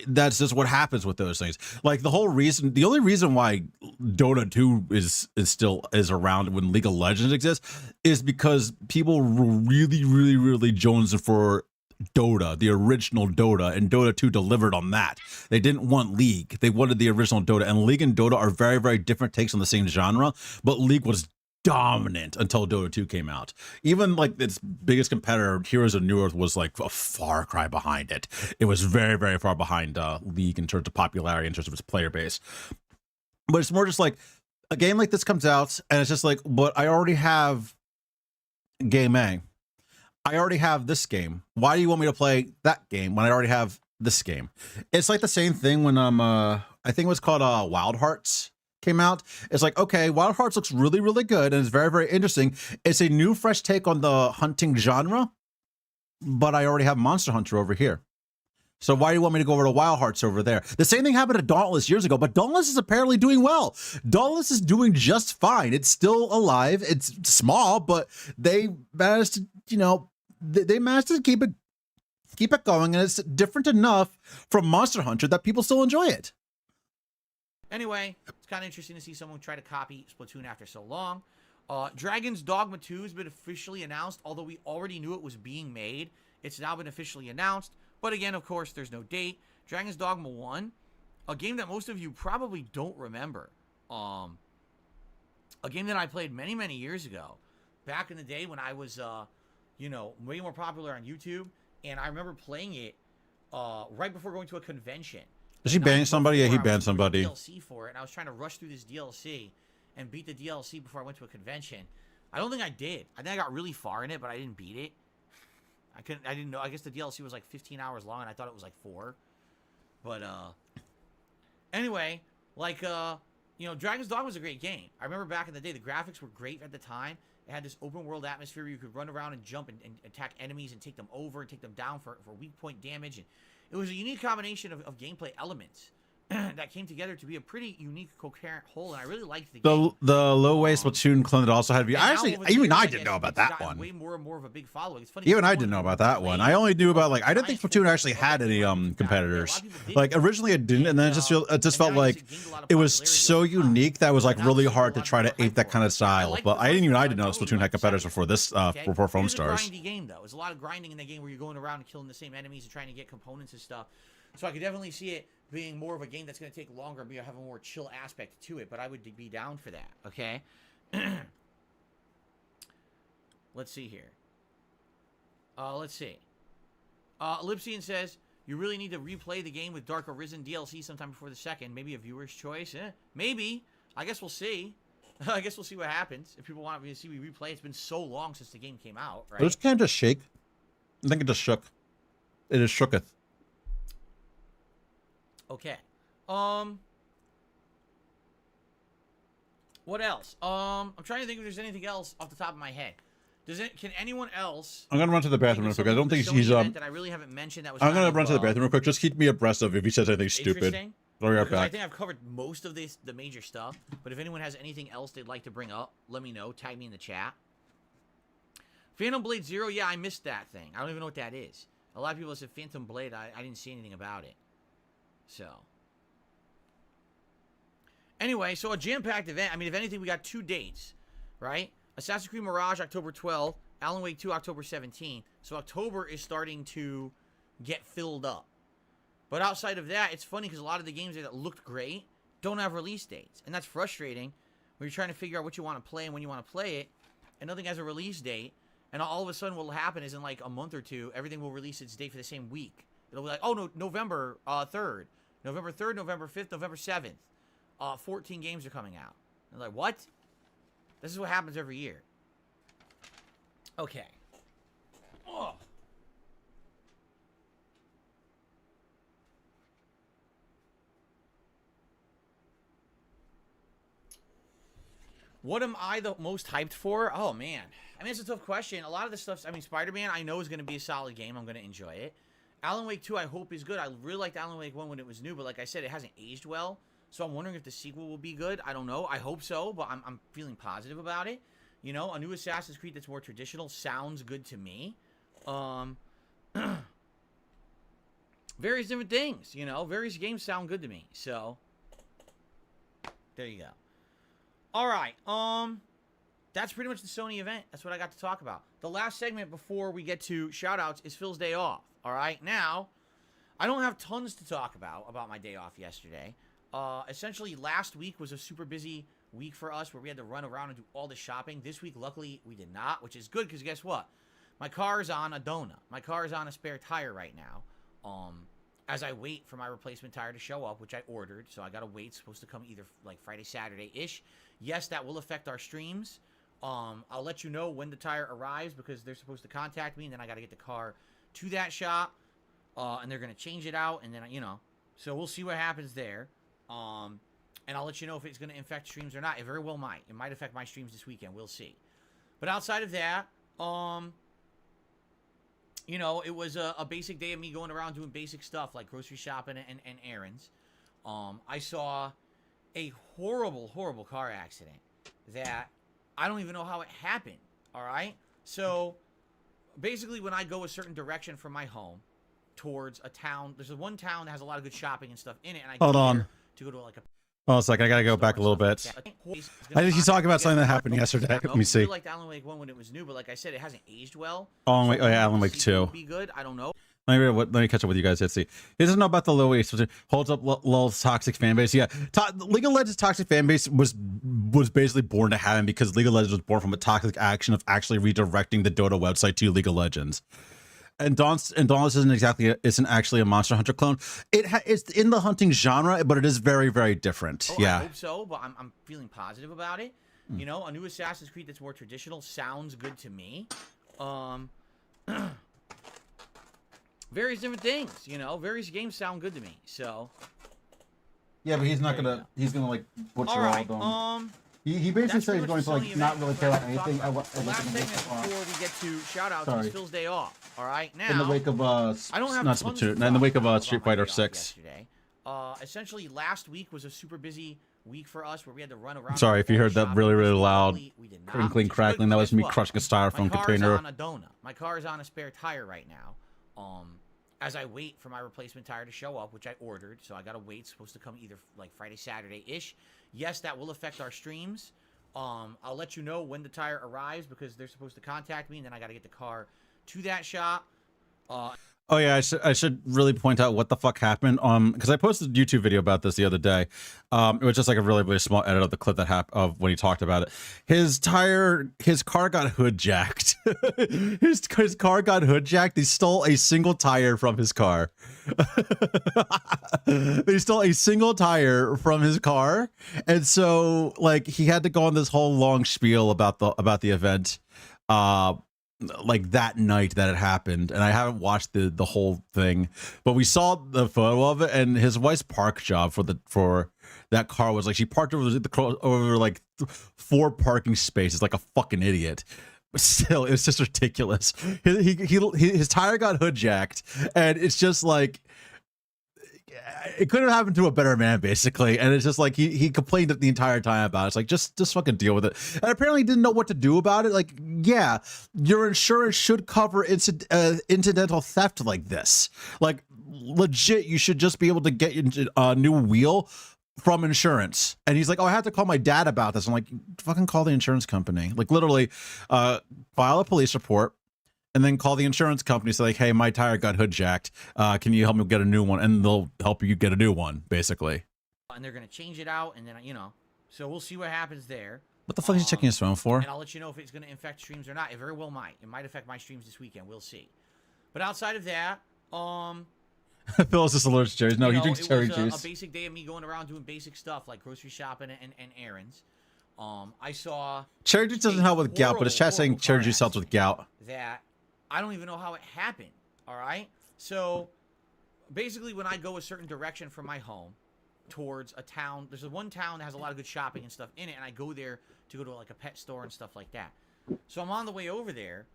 that's just what happens with those things. Like the only reason why Dota 2 is still around when League of Legends exists is because people were really jonesing for Dota, the original Dota, and Dota 2 delivered on that. They didn't want League. They wanted the original Dota, and League and Dota are very different takes on the same genre, but League was dominant until Dota 2 came out. Even like its biggest competitor, Heroes of New Earth, was like a far cry behind it. It was very far behind League in terms of popularity, in terms of its player base. But it's more just like a game like this comes out, and it's just like, but I already have game A. I already have this game. Why do you want me to play that game when I already have this game? It's like the same thing when I think it was called Wild Hearts came out. It's like, okay, Wild Hearts looks really good, and it's very interesting. It's a new fresh take on the hunting genre, but I already have Monster Hunter over here. So why do you want me to go over to Wild Hearts over there? The same thing happened to Dauntless years ago, but Dauntless is apparently doing well. Dauntless is doing just fine. It's still alive. It's small, but they managed to, they managed to keep it going, and it's different enough from Monster Hunter that people still enjoy it. Anyway, it's kind of interesting to see someone try to copy Splatoon after so long. Dragon's Dogma 2 has been officially announced, although we already knew it was being made. It's now been officially announced, but again, of course, there's no date. Dragon's Dogma 1, a game that most of you probably don't remember. A game that I played many years ago, back in the day when I was, way more popular on YouTube, and I remember playing it right before going to a convention. Is he banning somebody? Yeah, he banned somebody. DLC for it, and I was trying to rush through this DLC and beat the DLC before I went to a convention. I don't think I did. I think I got really far in it, but I didn't beat it. I didn't know. I guess the DLC was like 15 hours long, and I thought it was like 4. But anyway, Dragon's Dogma was a great game. I remember back in the day, the graphics were great at the time, It had this open world atmosphere where you could run around and jump and attack enemies and take them over and take them down for weak point damage. And it was a unique combination of gameplay elements that came together to be a pretty unique, coherent whole, and I really liked the game. The low-way Splatoon clone that also had to be. Even I didn't know about that one. Way more and more of a big following. It's funny. Even I didn't know about that one. I only knew about I didn't think Splatoon actually had any competitors. Like originally it didn't, and then it just felt like it was so unique that it was like really hard to try to ape that kind of style. But I didn't know Splatoon had competitors before this before Foam Stars. It's a grindy game though. There's a lot of grinding in the game where you're going around and killing the same enemies and trying to get components and stuff. So I could definitely see it being more of a game that's going to take longer and have a more chill aspect to it, but I would be down for that, okay? Let's see here. Let's see. Lipsian says, you really need to replay the game with Dark Arisen DLC sometime before the second. Maybe a viewer's choice. Maybe. I guess we'll see. I guess we'll see what happens. If people want me to see me replay, it's been so long since the game came out, right? It just can't just shake. I think it just shook. It just shooketh. Okay. What else? I'm trying to think if there's anything else off the top of my head. Can anyone else? I'm gonna run to the bathroom real quick. I don't think he's that I really haven't mentioned that was. I'm gonna run to the bathroom real quick. Just keep me abreast of if he says anything stupid. I'll be right back. I think I've covered most of the major stuff. But if anyone has anything else they'd like to bring up, let me know. Tag me in the chat. Phantom Blade Zero. Yeah, I missed that thing. I don't even know what that is. A lot of people said Phantom Blade. I didn't see anything about it. So, anyway, so a jam-packed event. I mean, if anything, we got 2 dates, right? Assassin's Creed Mirage, October 12th. Alan Wake 2, October 17th. So October is starting to get filled up. But outside of that, it's funny because a lot of the games that looked great don't have release dates. And that's frustrating when you're trying to figure out what you want to play and when you want to play it, and nothing has a release date. And all of a sudden what will happen is in like a month or two, everything will release its date for the same week. It'll be like, oh, no, November 3rd. November 3rd, November 5th, November 7th. 14 games are coming out. They're like, what? This is what happens every year. Okay. Oh. What am I the most hyped for? Oh, man. I mean, it's a tough question. A lot of the stuff, I mean, Spider-Man, I know is going to be a solid game. I'm going to enjoy it. Alan Wake 2, I hope is good. I really liked Alan Wake 1 when it was new, but like I said, it hasn't aged well. So I'm wondering if the sequel will be good. I don't know. I hope so, but I'm feeling positive about it. You know, a new Assassin's Creed that's more traditional sounds good to me. Various different things, you know. Various games sound good to me. So, there you go. All right. That's pretty much the Sony event. That's what I got to talk about. The last segment before we get to shoutouts is Phil's day off. All right. Now, I don't have tons to talk about my day off yesterday. Essentially, last week was a super busy week for us where we had to run around and do all the shopping. This week, luckily, we did not, which is good because guess what? My car is on a donut. My car is on a spare tire right now. As I wait for my replacement tire to show up, which I ordered, so I gotta wait. It's supposed to come either like Friday, Saturday-ish. Yes, that will affect our streams. I'll let you know when the tire arrives because they're supposed to contact me, and then I gotta get the car to that shop, and they're gonna change it out, and then you know, so we'll see what happens there. And I'll let you know if it's gonna affect streams or not. It very well might. It might affect my streams this weekend. We'll see. But outside of that, you know, it was a basic day of me going around doing basic stuff like grocery shopping and errands. I saw a horrible, horrible car accident that I don't even know how it happened. All right. So basically when I go a certain direction from my home towards a town, there's one town that has a lot of good shopping and stuff in it. And I go to go to like a... Oh, it's like I gotta go back a little bit. I think he's talking about something that happened yesterday. Let me see. I liked Alan Wake 1 when it was new, but like I said, it hasn't aged well. Oh, wait, yeah, Alan Wake 2. Be good. I don't know. Let me catch up with you guys. Let's see. He doesn't know about the low waste. Holds up LOL's toxic fan base. Yeah, League of Legends' toxic fan base was basically born to happen because League of Legends was born from a toxic action of actually redirecting the Dota website to League of Legends. And Dauntless isn't actually a Monster Hunter clone. It's in the hunting genre, but it is very, very different. Oh, yeah. I hope so, but I'm feeling positive about it. You know, a new Assassin's Creed that's more traditional sounds good to me. Various different things, you know. Various games sound good to me. So. Yeah, but he's not gonna. He's gonna like butcher all of them. He basically said he's going to like not really care about anything. The last segment before we get to shout outs is Phil's day off. All right, now in the wake of I don't have not Splatoon. In the wake of Street Fighter 6. Yesterday. Essentially, last week was a super busy week for us where we had to run around. Sorry if you heard that really loud crinkling, crackling. That was me crushing a styrofoam container. On a donut. My car is on a spare tire right now. As I wait for my replacement tire to show up, which I ordered, so I gotta wait. It's supposed to come either like Friday, Saturday-ish. Yes, that will affect our streams. I'll let you know when the tire arrives because they're supposed to contact me, and then I gotta get the car to that shop. Oh yeah, I should really point out what the fuck happened. Because I posted a YouTube video about this the other day. It was just like a really small edit of the clip that happened of when he talked about it. His car got hood jacked. his car got hood jacked. They stole a single tire from his car. They stole a single tire from his car, and so like he had to go on this whole long spiel about the event. Like that night that it happened, and I haven't watched the whole thing, but we saw the photo of it, and his wife's park job for that car was like she parked over like 4 parking spaces like a fucking idiot. But still, it's just ridiculous. His tire got hood jacked, and it's just like it could have happened to a better man, basically. And it's just like he complained the entire time about it. It's like just fucking deal with it. And apparently didn't know what to do about it. Like, yeah, your insurance should cover incidental theft like this. Like, legit, you should just be able to get a new wheel from insurance. And he's like, oh, I have to call my dad about this. I'm like, fucking call the insurance company. Like, literally, file a police report. And then call the insurance company, say like, hey, my tire got hood jacked. Can you help me get a new one? And they'll help you get a new one, basically. And they're going to change it out, and then, so we'll see what happens there. What the fuck is he checking his phone for? And I'll let you know if it's going to affect streams or not. It very well might. It might affect my streams this weekend. We'll see. But outside of that, Phil is just allergic to cherries. No, he drinks cherry juice. A basic day of me going around doing basic stuff like grocery shopping and errands. I saw... Cherry juice doesn't help with gout, but it's chat saying cherry juice helps with gout. That... I don't even know how it happened, all right? So, basically, when I go a certain direction from my home towards a town, there's one town that has a lot of good shopping and stuff in it, and I go there to go to, like, a pet store and stuff like that. So, I'm on the way over there,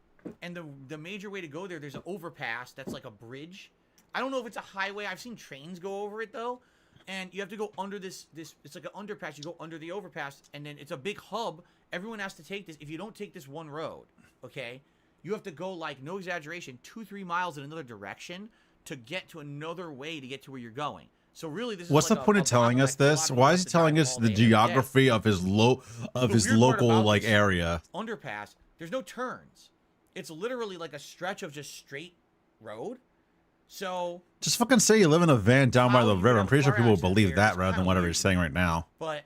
and the major way to go there, there's an overpass that's like a bridge. I don't know if it's a highway. I've seen trains go over it, though, and you have to go under this it's like an underpass. You go under the overpass, and then it's a big hub. Everyone has to take this. If you don't take this one road, okay, you have to go, like, no exaggeration, 2-3 miles in another direction to get to another way to get to where you're going. So really, this is what's like the point of telling us this? Why is he telling us the geography of his local like area? Underpass. There's no turns. It's literally like a stretch of just straight road. So just fucking say you live in a van down by the river. I'm pretty sure people will believe that rather than whatever you're saying right now. But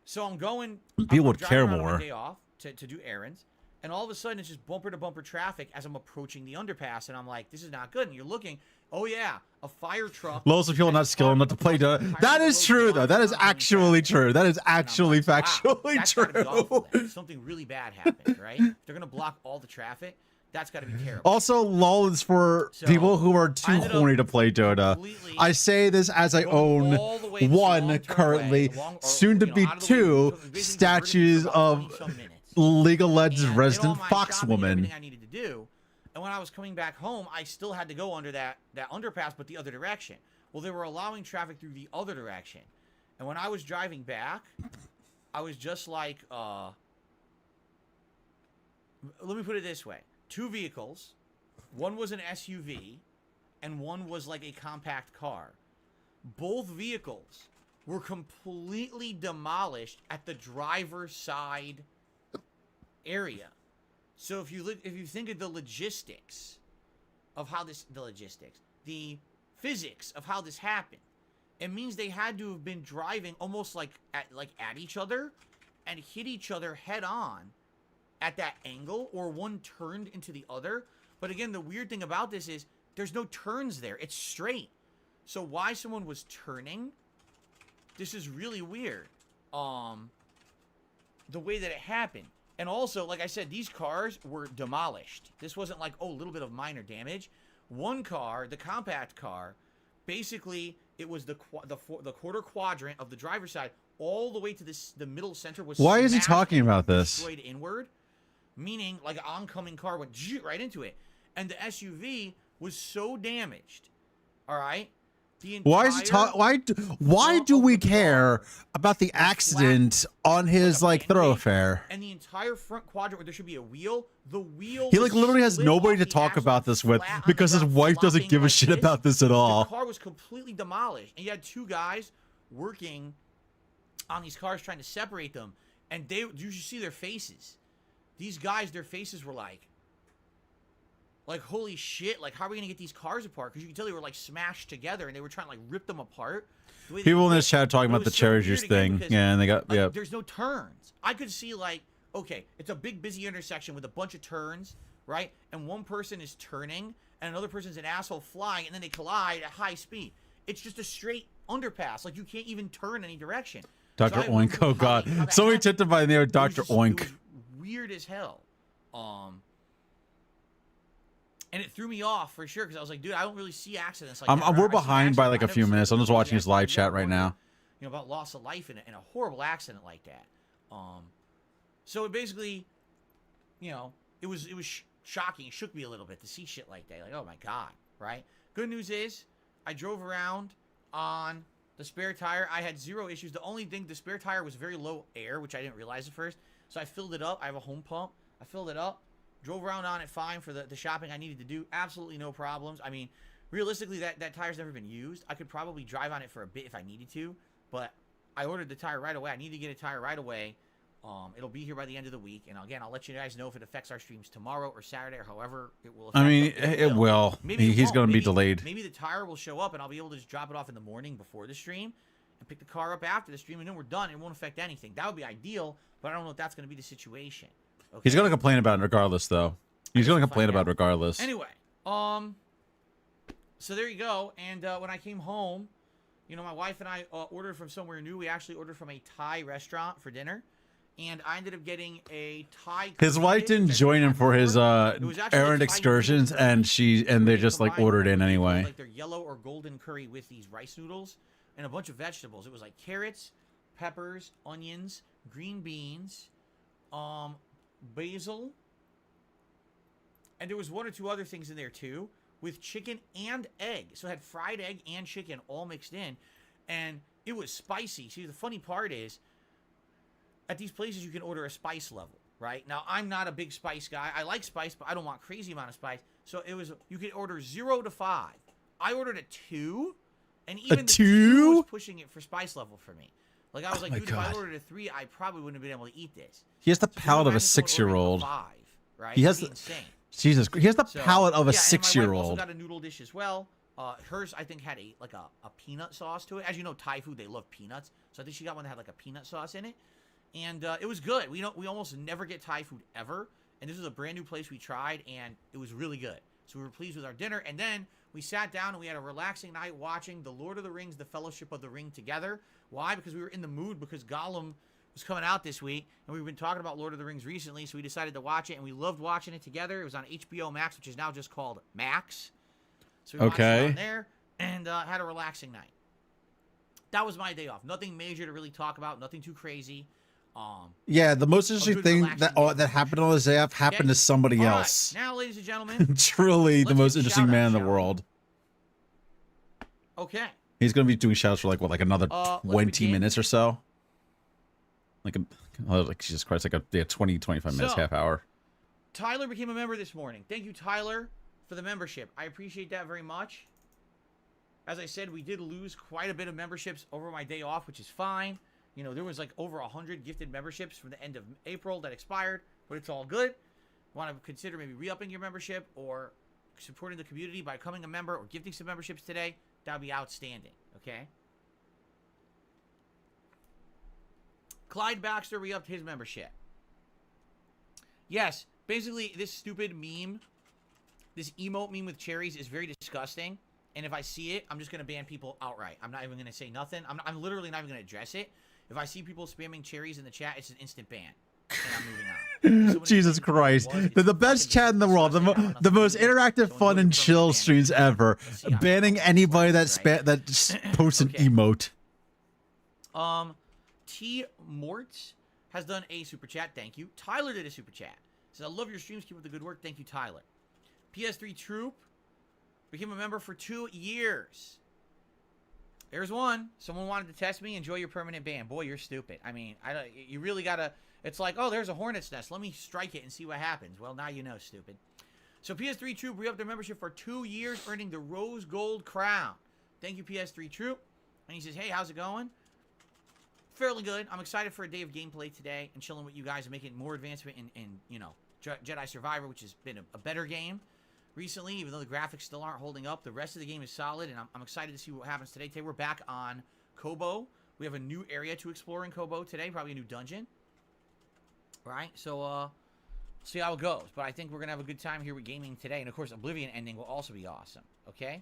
so I'm going. People would care more. Day off to do errands. And all of a sudden, it's just bumper-to-bumper traffic as I'm approaching the underpass. And I'm like, this is not good. And you're looking, oh, yeah, a fire truck. Loads of people not skilled enough to play. That is true, though. That is actually true. That is actually factually true. Something really bad happened, right? If they're going to block all the traffic, that's got to be terrible. Also, LOL is for people who are too horny to play Dota. I say this as I own one currently, soon to be 2 statues of League of Legends resident Fox woman. I needed to do, and when I was coming back home, I still had to go under that underpass, but the other direction. Well, they were allowing traffic through the other direction, and when I was driving back, I was just like, let me put it this way: 2 vehicles, one was an SUV, and one was like a compact car. Both vehicles were completely demolished at the driver's side area. So if you think of the logistics of how the physics of how this happened, it means they had to have been driving almost like at each other and hit each other head on at that angle, or one turned into the other. But again, the weird thing about this is there's no turns there. It's straight. So why someone was turning, this is really weird. The way that it happened. And also, like I said, these cars were demolished. This wasn't like, oh, a little bit of minor damage. One car, the compact car, basically, it was the quarter quadrant of the driver's side all the way to the middle center was. Why is he smashed talking and about this? Destroyed inward, meaning like an oncoming car went right into it, and the SUV was so damaged. All right. Why is he why do we care about the accident on his like thoroughfare? And the entire front quadrant where there should be a wheel, the wheel. He like literally has nobody to talk about this with because his wife doesn't give a shit about this at all. The car was completely demolished, and you had two guys working on these cars trying to separate them, and you should see their faces. These guys, their faces were like holy shit, like how are we gonna get these cars apart? Because you can tell they were like smashed together and they were trying to like rip them apart. People in this chat talking about the cherry juice thing. Yeah, and they got there's no turns. I could see like, okay, it's a big busy intersection with a bunch of turns, right? And one person is turning and another person's an asshole flying, and then they collide at high speed. It's just a straight underpass. Like you can't even turn any direction. Dr. Oink, oh god. Somebody tipped him by the name of Dr. Oink. It was weird as hell. And it threw me off for sure because I was like, dude, I don't really see accidents like that. We're behind by like a few minutes. I'm just watching his live chat right now. You know, about loss of life in a horrible accident like that. So it basically, you know, it was shocking. It shook me a little bit to see shit like that. Like, oh my god, right? Good news is I drove around on the spare tire. I had zero issues. The only thing, the spare tire was very low air, which I didn't realize at first. So I filled it up. I have a home pump. I filled it up. Drove around on it fine for the shopping I needed to do. Absolutely no problems. I mean, realistically, that tire's never been used. I could probably drive on it for a bit if I needed to, but I ordered the tire right away. I need to get a tire right away. It'll be here by the end of the week, and again, I'll let you guys know if it affects our streams tomorrow or Saturday or however it will affect I mean, it will. Maybe he's going to be delayed. Maybe the tire will show up, and I'll be able to just drop it off in the morning before the stream and pick the car up after the stream, and then we're done. It won't affect anything. That would be ideal, but I don't know if that's going to be the situation. Okay? He's going to complain about it regardless, though. He's going to complain about it regardless. Anyway, so there you go. And when I came home, you know, my wife and I ordered from somewhere new. We actually ordered from a Thai restaurant for dinner, and I ended up getting a Thai. His wife didn't join him for his errand excursions, and they just like ordered in anyway. Like their yellow or golden curry with these rice noodles and a bunch of vegetables. It was like carrots, peppers, onions, green beans, basil. And there was one or two other things in there too, with chicken and egg. So it had fried egg and chicken all mixed in, and it was spicy. See, the funny part is, at these places you can order a spice level, right? Now, I'm not a big spice guy. I like spice, but I don't want crazy amount of spice. So it was, you could order 0 to 5. I ordered a 2, and even the 2 was pushing it for spice level for me. Like I was like, dude, if I ordered a 3, I probably wouldn't have been able to eat this. He has the palate of a 6-year-old. 5, right? He has insane. Jesus, he has the palate of a 6-year-old. My wife also got a noodle dish as well. Hers, I think, had a peanut sauce to it. As you know, Thai food, they love peanuts. So I think she got one that had like a peanut sauce in it, and it was good. We almost never get Thai food ever, and this was a brand new place we tried, and it was really good. So we were pleased with our dinner, and then we sat down and we had a relaxing night watching The Lord of the Rings: The Fellowship of the Ring together. Why? Because we were in the mood because Gollum was coming out this week, and we've been talking about Lord of the Rings recently, so we decided to watch it, and we loved watching it together. It was on HBO Max, which is now just called Max. So we watched it on there, and had a relaxing night. That was my day off. Nothing major to really talk about, nothing too crazy. Yeah, the most interesting thing that happened on this day off happened to somebody else. Now, ladies and gentlemen, truly the most interesting man in the world. Okay. He's going to be doing shouts for like another 20 minutes or so. Like Jesus Christ, like a 20, 25 minutes, half hour. Tyler became a member this morning. Thank you, Tyler, for the membership. I appreciate that very much. As I said, we did lose quite a bit of memberships over my day off, which is fine. You know, there was like over 100 gifted memberships from the end of April that expired, but it's all good. Want to consider maybe re-upping your membership or supporting the community by becoming a member or gifting some memberships today? That would be outstanding, okay? Clyde Baxter re-upped his membership. Yes, basically this stupid meme, this emote meme with cherries is very disgusting. And if I see it, I'm just going to ban people outright. I'm not even going to say nothing. I'm literally not even going to address it. If I see people spamming cherries in the chat, it's an instant ban. And I'm moving on. So Jesus Christ. The best chat in the world. The most interactive, fun, and chill streams ever. Banning anybody that posts an emote. T. Mort has done a super chat. Thank you. Tyler did a super chat. Says, I love your streams. Keep up the good work. Thank you, Tyler. PS3 Troop became a member for 2 years. There's one. Someone wanted to test me. Enjoy your permanent ban. Boy, you're stupid. I mean, you really got to... It's like, oh, there's a hornet's nest. Let me strike it and see what happens. Well, now you know, stupid. So PS3 Troop re-upped their membership for 2 years, earning the Rose Gold Crown. Thank you, PS3 Troop. And he says, hey, how's it going? Fairly good. I'm excited for a day of gameplay today and chilling with you guys and making more advancement in you know, Jedi Survivor, which has been a better game recently, even though the graphics still aren't holding up. The rest of the game is solid, and I'm excited to see what happens today. Today we're back on Kobo. We have a new area to explore in Kobo today, probably a new dungeon. Right? So, see how it goes. But I think we're going to have a good time here with gaming today. And, of course, Oblivion ending will also be awesome. Okay?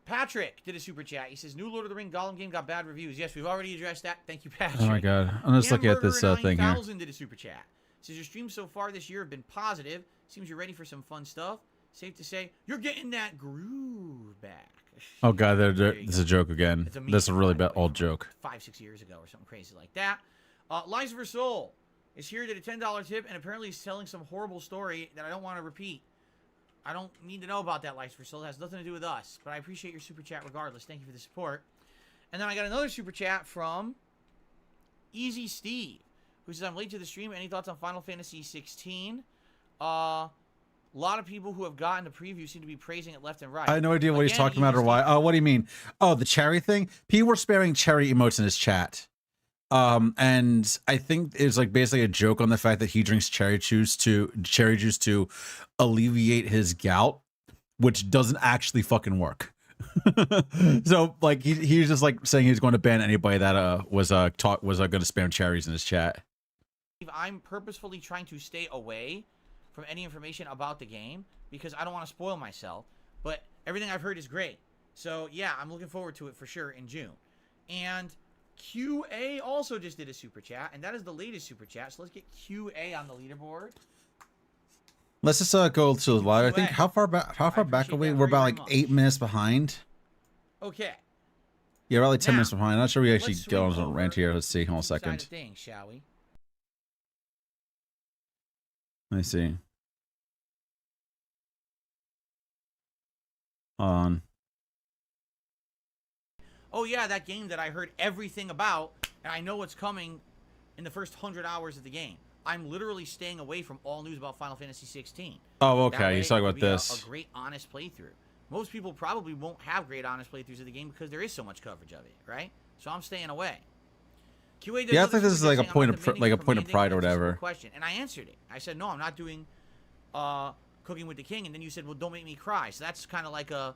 Patrick did a super chat. He says, new Lord of the Ring Gollum game got bad reviews. Yes, we've already addressed that. Thank you, Patrick. Oh, my God. I'm just looking at this thing here. 9000 did a super chat. Says, your streams so far this year have been positive. Seems you're ready for some fun stuff. Safe to say, you're getting that groove back. Oh, God, this is a joke again. This is a really bad old joke. 5-6 years ago or something crazy like that. Lies for Soul is here, did a $10 tip, and apparently is telling some horrible story that I don't want to repeat. I don't need to know about that, Lies for Soul. It has nothing to do with us, but I appreciate your super chat regardless. Thank you for the support. And then I got another super chat from Easy Steve, who says, I'm late to the stream. Any thoughts on Final Fantasy 16? A lot of people who have gotten the preview seem to be praising it left and right. I have no idea what he's talking about or why. Oh, what do you mean? Oh, the cherry thing? People were spamming cherry emotes in his chat. And I think it's like basically a joke on the fact that he drinks cherry juice to alleviate his gout, which doesn't actually fucking work. So like he was just like saying he's going to ban anybody that was going to spam cherries in his chat. I'm purposefully trying to stay away from any information about the game because I don't want to spoil myself, but everything I've heard is great. So yeah, I'm looking forward to it for sure in June. And QA also just did a super chat, and that is the latest super chat. So let's get QA on the leaderboard. Let's just go to the live. I think how far back are we? We're about like 8 minutes behind. Okay. Yeah, we're like 10 minutes behind. I'm not sure we actually go on a rant here. Let's see. Hold on a second. Things, shall we? Let me see. Hold on. Oh yeah, that game that I heard everything about, and I know what's coming in the first 100 hours of the game. I'm literally staying away from all news about Final Fantasy 16. Oh, okay. You're talking about this. A great, honest playthrough. Most people probably won't have great, honest playthroughs of the game because there is so much coverage of it, right? So I'm staying away. QA yeah, I think this is like a point of pride or whatever. Question, and I answered it. I said, no, I'm not doing Cooking with the King, and then you said, well, don't make me cry. So that's kind of like a,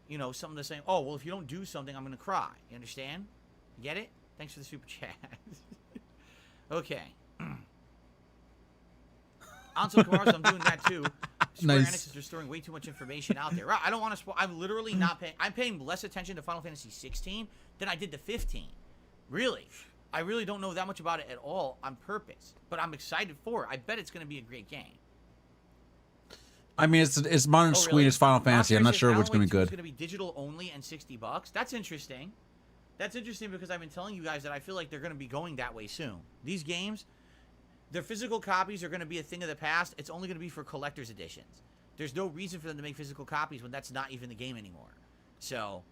you know, something to say, oh, well, if you don't do something, I'm going to cry. You understand? Get it? Thanks for the super chat. Okay. Ansel Kumar, I'm doing that too. Square Enix is just throwing way too much information out there. I don't want to spoil. I'm literally not paying. I'm paying less attention to Final Fantasy 16 than I did to 15. Really. I really don't know that much about it at all on purpose. But I'm excited for it. I bet it's going to be a great game. I mean, it's modern sweet as Final Fantasy. I'm not sure which going to be good. It's going to be digital only and $60. That's interesting. That's interesting because I've been telling you guys that I feel like they're going to be going that way soon. These games, their physical copies are going to be a thing of the past. It's only going to be for collector's editions. There's no reason for them to make physical copies when that's not even the game anymore. So,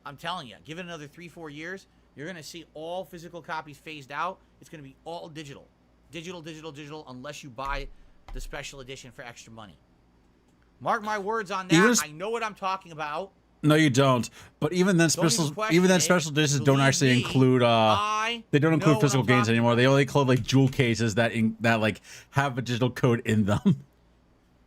I'm telling you, give it another 3-4 years, you're going to see all physical copies phased out. It's going to be all digital. Digital, unless you buy the special edition for extra money. Mark my words on that. I know what I'm talking about. No, you don't. But even then, special editions don't actually include. They don't include physical games anymore. They only include like jewel cases that like have a digital code in them.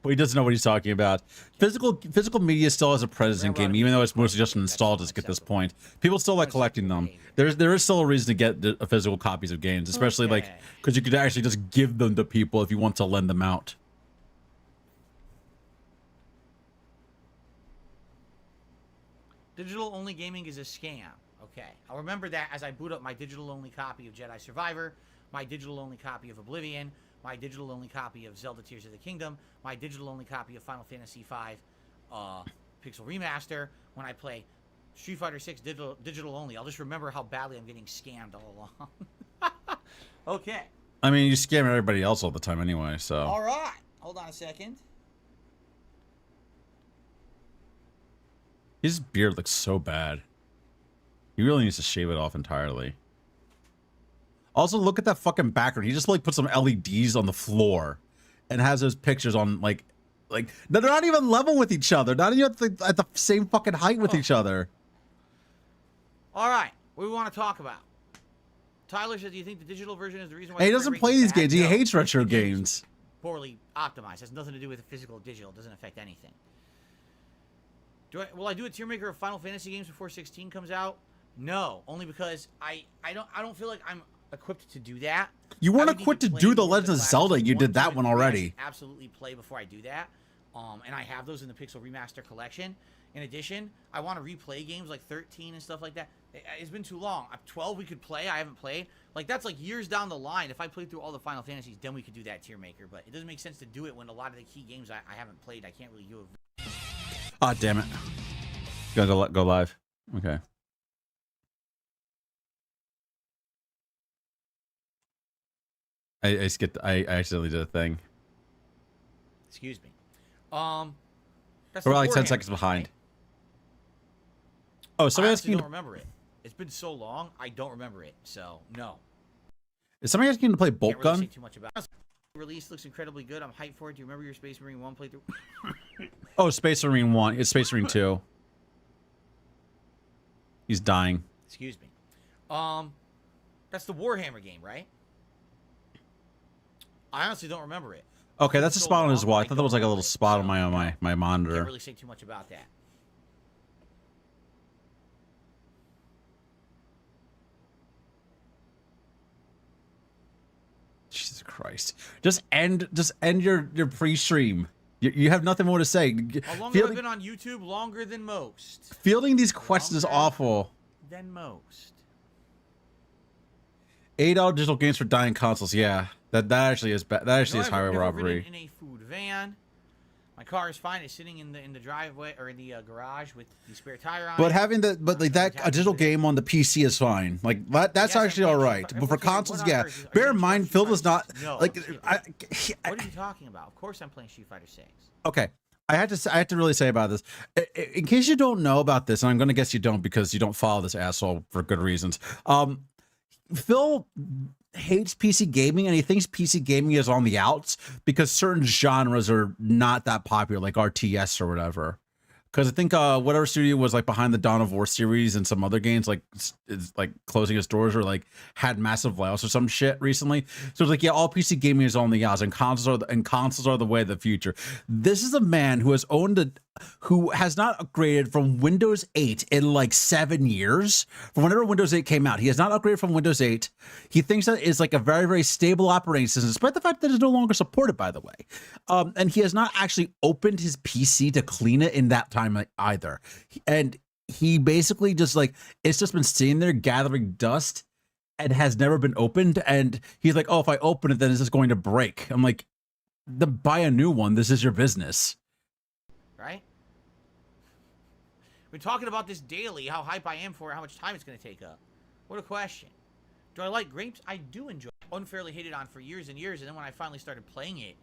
But he doesn't know what he's talking about. Physical media still has a presence in game, even though it's mostly just installed disc at this point. People still like collecting them. There is still a reason to get physical copies of games, especially like because you could actually just give them to people if you want to lend them out. Digital-only gaming is a scam. Okay. I'll remember that as I boot up my digital-only copy of Jedi Survivor, my digital-only copy of Oblivion, my digital-only copy of Zelda Tears of the Kingdom, my digital-only copy of Final Fantasy V Pixel Remaster, when I play Street Fighter 6 digital only. I'll just remember how badly I'm getting scammed all along. Okay. I mean, you scam everybody else all the time anyway, so. All right. Hold on a second. His beard looks so bad. He really needs to shave it off entirely. Also, look at that fucking background. He just like put some LEDs on the floor and has those pictures on like they're not even level with each other. Not even at the same fucking height with each other. All right. What do we want to talk about? Tyler says, do you think the digital version is the reason why... Hey, he doesn't play these games. He hates retro games. Poorly optimized. It has nothing to do with the physical or digital. It doesn't affect anything. Will I do a tier maker of Final Fantasy games before 16 comes out? No, only because I don't feel like I'm equipped to do that. You weren't equipped to do the Legend of Zelda. You did that one already. Absolutely play before I do that. And I have those in the Pixel Remaster collection. In addition, I want to replay games like 13 and stuff like that. It's been too long. 12 we could play. I haven't played. Like, that's like years down the line. If I played through all the Final Fantasies, then we could do that tier maker. But it doesn't make sense to do it when a lot of the key games I haven't played. I can't really do it. Ah, damn it. Gotta go live. Okay. I skipped. I accidentally did a thing. Excuse me. We're like 10 seconds behind. Right? Oh, somebody asking. I don't remember it. It's been so long, I don't remember it. So no. Is somebody asking you to play Bolt Can't really Gun? say too much about it. Release looks incredibly good. I'm hyped for it. Do you remember your Space Marine 1 playthrough? Oh, Space Marine 1. It's Space Marine 2. He's dying. Excuse me. That's the Warhammer game, right? I honestly don't remember it. Okay, that's a spot on his wall. I thought that was like a little spot on my monitor. Can't really say too much about that. Jesus Christ! Just end your pre-stream. You have nothing more to say. How long have I been on YouTube? Longer than most. Fielding these questions is awful. Than most. $8 digital games for dying consoles. Yeah, that actually is bad. That actually is highway I've never robbery. Been in a food van. My car is fine. It's sitting in the driveway or in the garage with the spare tire on. But having a digital game on the PC is fine. Like that's actually all right. But for consoles, yeah. Bear in mind, Phil does not like. What are you talking about? Of course, I'm playing Street Fighter 6. Okay, I had to really say about this. In case you don't know about this, and I'm going to guess you don't because you don't follow this asshole for good reasons. Phil hates PC gaming, and he thinks PC gaming is on the outs because certain genres are not that popular, like RTS or whatever. Because I think whatever studio was like behind the Dawn of War series and some other games like is like closing its doors or like had massive layoffs or some shit recently. So it's like, yeah, all PC gaming is on the outs and consoles are the way of the future. This is a man who has not upgraded from Windows 8 in like 7 years. From whenever Windows 8 came out, he has not upgraded from Windows 8. He thinks that it's like a very, very stable operating system, despite the fact that it's no longer supported, by the way. And he has not actually opened his PC to clean it in that time either. And he basically just like, it's just been sitting there gathering dust and has never been opened. And he's like, oh, if I open it, then it's just going to break. I'm like, then buy a new one. This is your business. Right? We're talking about this daily, how hype I am for it, how much time it's going to take up. What a question. Do I like grapes? I do enjoy it. Unfairly hated on for years and years, and then when I finally started playing it,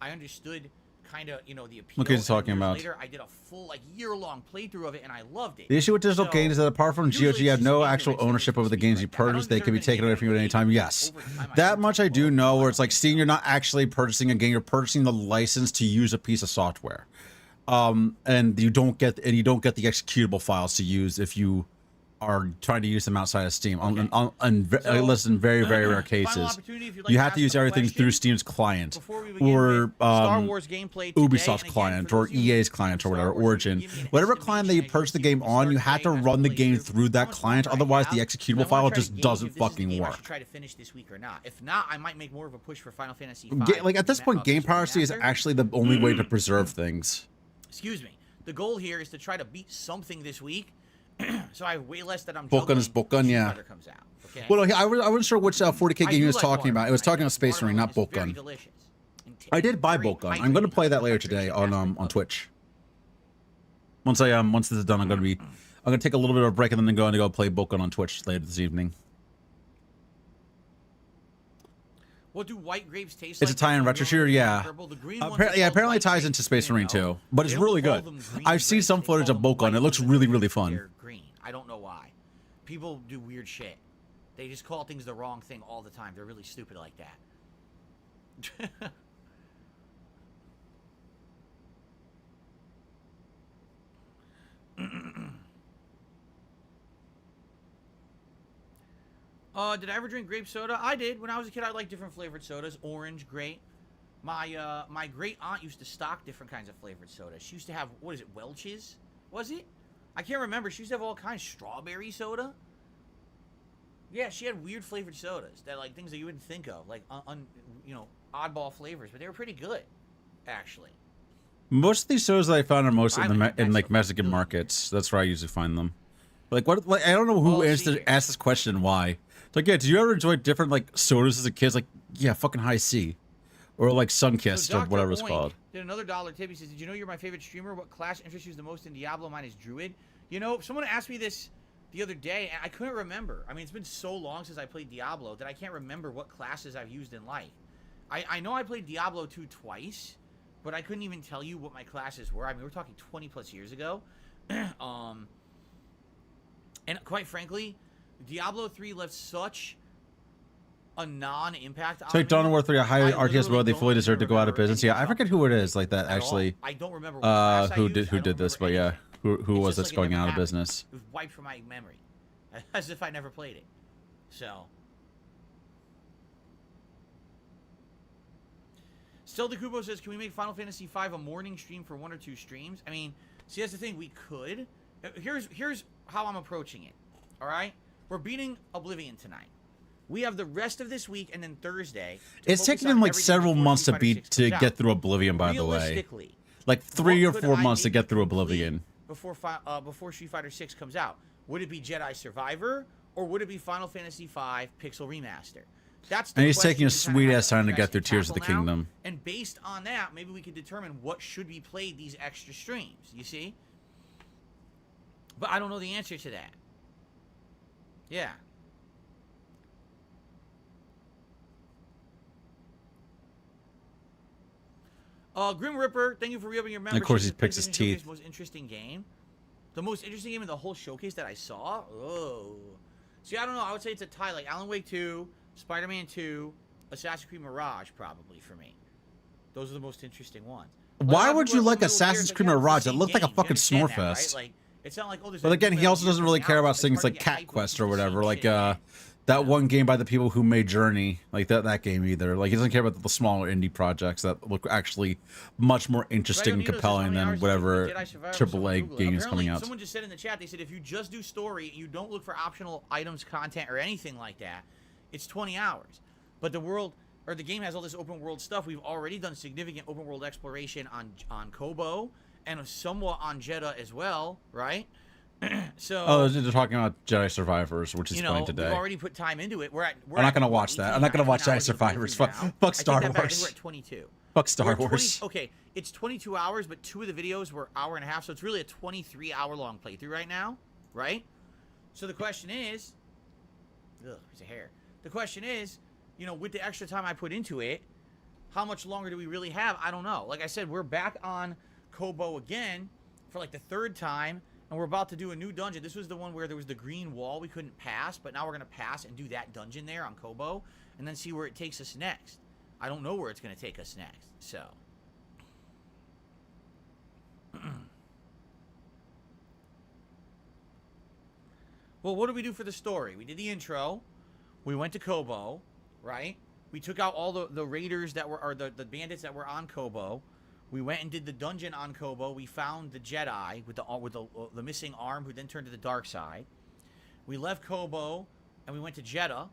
I understood kind of, the appeal. What are you talking about? Later, I did a full, year-long playthrough of it, and I loved it. The issue with digital games is that apart from GOG, you have no actual ownership over the games you purchase. They can be taken away from you at any time. Yes. That much I do know, where it's like, Steam, you're not actually purchasing a game, you're purchasing the license to use a piece of software. And you don't get the executable files to use if you are trying to use them outside of Steam. Unless in very, very rare cases, you have to use everything through Steam's client or Ubisoft's client or EA's client or whatever, Origin. Whatever client that you purchase the game on, you have to run the game through that client. Otherwise, the executable file just doesn't fucking work. Try to finish this week or not. If not, I might make more of a push for Final Fantasy 5. Like at this point, game piracy is actually the only way to preserve things. Excuse me. The goal here is to try to beat something this week, so I have way less that I'm Bolt Gun is Bolt Gun, yeah. Comes out, okay? Well, I wasn't sure which 40K game he was talking about. It was talking about Space Marine, not Bolt Gun. I did buy Bolt Gun. I'm going to play that later today on Twitch. Once this is done, I'm going to be I'm gonna take a little bit of a break and then going to go play Bokken on Twitch later this evening. What do white grapes taste It's like? a tie-in retro shooter, yeah. Apparently it ties into Space Marine too, but it's really good. I've seen some footage of Bokken. It looks really, really fun. They're green. I don't know why. People do weird shit. They just call things the wrong thing all the time. They're really stupid like that. Did I ever drink grape soda? I did. When I was a kid, I liked different flavored sodas. Orange, grape. My great aunt used to stock different kinds of flavored sodas. She used to have, what is it, Welch's? Was it? I can't remember. She used to have all kinds. Strawberry soda? Yeah, she had weird flavored sodas. That, like, things that you wouldn't think of. Like, you know, oddball flavors. But they were pretty good, actually. Most of these sodas that I found are mostly in like Mexican markets. That's where I usually find them. Like, what? Like, I don't know who asked this question and why. It's like, yeah, did you ever enjoy different, like, sodas as a kid? It's like, yeah, fucking High C. Or, like, Sunkist or whatever it's called. Did another dollar tip. He says, did you know you're my favorite streamer? What class interests you the most in Diablo? Mine is Druid. You know, someone asked me this the other day, and I couldn't remember. I mean, it's been so long since I played Diablo that I can't remember what classes I've used in life. I know I played Diablo 2 twice, but I couldn't even tell you what my classes were. I mean, we're talking 20-plus years ago. And quite frankly, Diablo 3 left such a non-impact on So, like, Dawn of War 3, a high RTS mode, they fully deserve to go out of business. Yeah, I forget who it is like that, actually. I don't remember what class who did this, but yeah. Who was this going out of business? It was wiped from my memory. As if I never played it. So. Still, DeCubo says, can we make Final Fantasy V a morning stream for 1 or 2 streams? I mean, see, that's the thing. We could. Here's how I'm approaching it. All right? We're beating Oblivion tonight. We have the rest of this week and then Thursday. It's taken him like several months to get through Oblivion, by the way. Like 3 or 4 months to get through Oblivion. Before Street Fighter 6 comes out. Would it be Jedi Survivor or would it be Final Fantasy V Pixel Remaster? That's the and he's taking a sweet ass time to get through Tears of the Kingdom. And based on that, maybe we could determine what should be played these extra streams. You see? But I don't know the answer to that. Yeah. Grim Ripper, thank you for re-upping your membership. And of course, he picks his teeth. Most interesting game. The most interesting game in the whole showcase that I saw? Oh. See, I don't know. I would say it's a tie. Like Alan Wake 2, Spider-Man 2, Assassin's Creed Mirage, probably, for me. Those are the most interesting ones. Like, why would you like Assassin's Creed Mirage? It looked like a fucking snorefest. Right? Like, it's not like, oh, there's but again, he also doesn't really care about things like Cat Quest or whatever. Like, that one game by the people who made Journey, like that game either. Like, he doesn't care about the smaller indie projects that look actually much more interesting and compelling than whatever AAA game is coming out. Someone just said in the chat, they said if you just do story, you don't look for optional items, content, or anything like that, it's 20 hours. But the world, or the game has all this open world stuff. We've already done significant open world exploration on Kobo and somewhat on Jeddah as well, right? So they're talking about Jedi Survivors, which is playing today. We've already put time into it. I'm not gonna watch that. I'm not gonna watch Jedi Survivors. Fuck Star Wars. I think we're at 22. Fuck Star Wars. Okay, it's 22 hours, but 2 of the videos were hour and a half, so it's really a 23-hour-long playthrough right now, right? So the question is, it's a hair. The question is, with the extra time I put into it, how much longer do we really have? I don't know. Like I said, we're back on Kobo again for like the 3rd time. And we're about to do a new dungeon. This was the one where there was the green wall we couldn't pass, but now we're going to pass and do that dungeon there on Kobo, and then see where it takes us next. I don't know where it's going to take us next, so. Well, what did we do for the story? We did the intro. We went to Kobo, right? We took out all the raiders that were, or the bandits that were on Kobo. We went and did the dungeon on Kobo. We found the Jedi with the missing arm, who then turned to the dark side. We left Kobo and we went to Jeddah.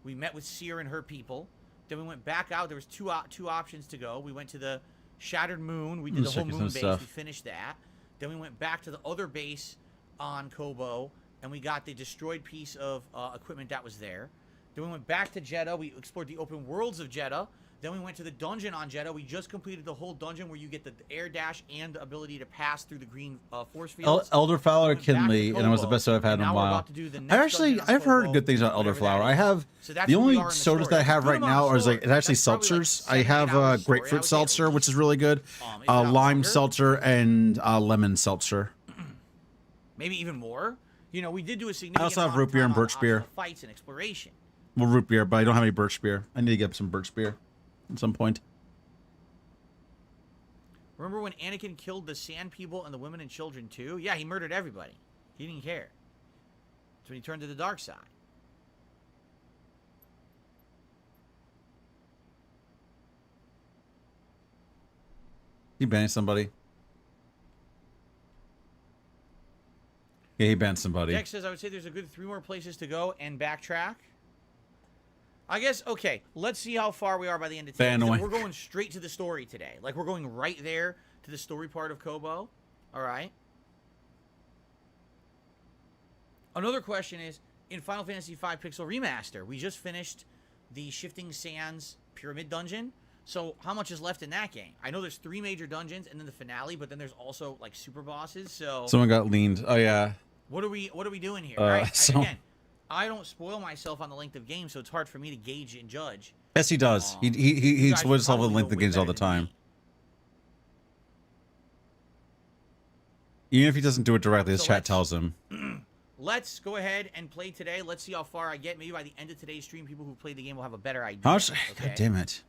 We met with Seer and her people. Then we went back out. There was two options to go. We went to the Shattered Moon. We did the whole moon base. We finished that. Then we went back to the other base on Kobo and we got the destroyed piece of equipment that was there. Then we went back to Jeddah. We explored the open worlds of Jeddah. Then we went to the dungeon on Jeddah. We just completed the whole dungeon where you get the air dash and the ability to pass through the green force fields. Elderflower Kinley, and it was the best I've had in a while. I've heard good things about Elderflower. I have the only sodas that I have right now are like it's actually seltzers. I have grapefruit seltzer, which is really good, lime seltzer, and lemon seltzer. Maybe even more. You know, we did do a significant. I also have root beer and birch beer. Fights and exploration. Well, root beer, but I don't have any birch beer. I need to get some birch beer at some point. Remember when Anakin killed the sand people and the women and children too? Yeah, he murdered everybody. He didn't care. That's when he turned to the dark side. He banned somebody. Yeah, he banned somebody. Dex says, I would say there's a good 3 more places to go and backtrack. I guess, okay, let's see how far we are by the end of today. We're going straight to the story today. Like, we're going right there to the story part of Kobo. All right. Another question is, in Final Fantasy V Pixel Remaster, we just finished the Shifting Sands Pyramid Dungeon. So, how much is left in that game? I know there's 3 major dungeons and then the finale, but then there's also, like, super bosses, so... Someone got leaned. Oh, yeah. What are we doing here? Right? Again, I don't spoil myself on the length of games, so it's hard for me to gauge and judge. Yes, he does. He spoils himself on the length of games all the time. Even if he doesn't do it directly, his chat tells him. Let's go ahead and play today. Let's see how far I get. Maybe by the end of today's stream, people who played the game will have a better idea. Okay? God damn it.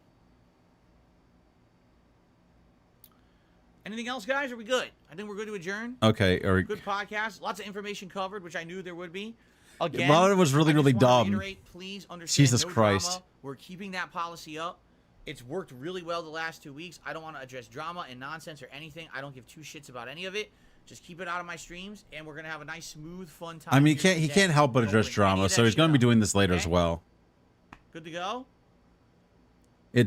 Anything else, guys? Are we good? I think we're good to adjourn. Okay. Good podcast. Lots of information covered, which I knew there would be. Again, a lot of it was really dumb. Please understand, Jesus no Christ. Drama. We're keeping that policy up. It's worked really well the last 2 weeks. I don't want to address drama and nonsense or anything. I don't give 2 shits about any of it. Just keep it out of my streams, and we're gonna have a nice, smooth, fun time. I mean, he can't help but address drama, so he's gonna be doing this later as well. Good to go.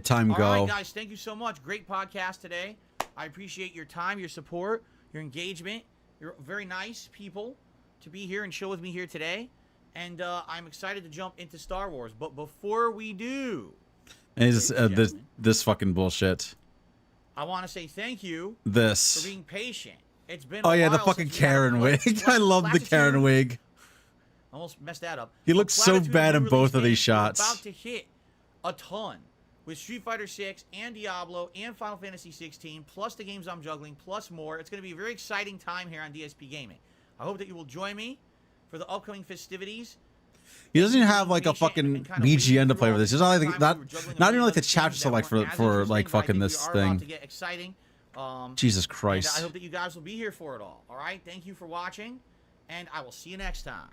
Time go. All right, guys. Thank you so much. Great podcast today. I appreciate your time, your support, your engagement. You're very nice people to be here and chill with me here today. And I'm excited to jump into Star Wars. But before we do... this fucking bullshit. I want to say thank you for being patient. It's been Oh, yeah, the fucking Karen wig. I love the Karen wig. Almost messed that up. He looks so bad in both of these shots. We're about to hit a ton with Street Fighter 6 and Diablo and Final Fantasy 16, plus the games I'm juggling, plus more. It's going to be a very exciting time here on DSP Gaming. I hope that you will join me for the upcoming festivities. He doesn't even have like a fucking BGN to play with this. It's not like not even like the chapter select for like fucking this thing. To get exciting. Jesus Christ. I hope that you guys will be here for it all. All right. Thank you for watching, and I will see you next time.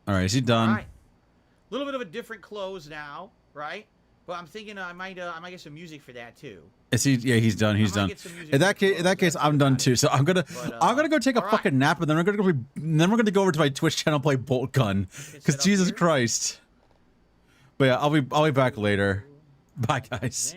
All right. Is he done? All right. A little bit of a different close now, right? But I'm thinking I might get some music for that too. Is he? Yeah, he's done. He's done. In that case, I'm done too. So I'm gonna go take a fucking nap, and then we're gonna go over to my Twitch channel and play Bolt Gun, because Jesus Christ. But yeah, I'll be back later. Bye, guys.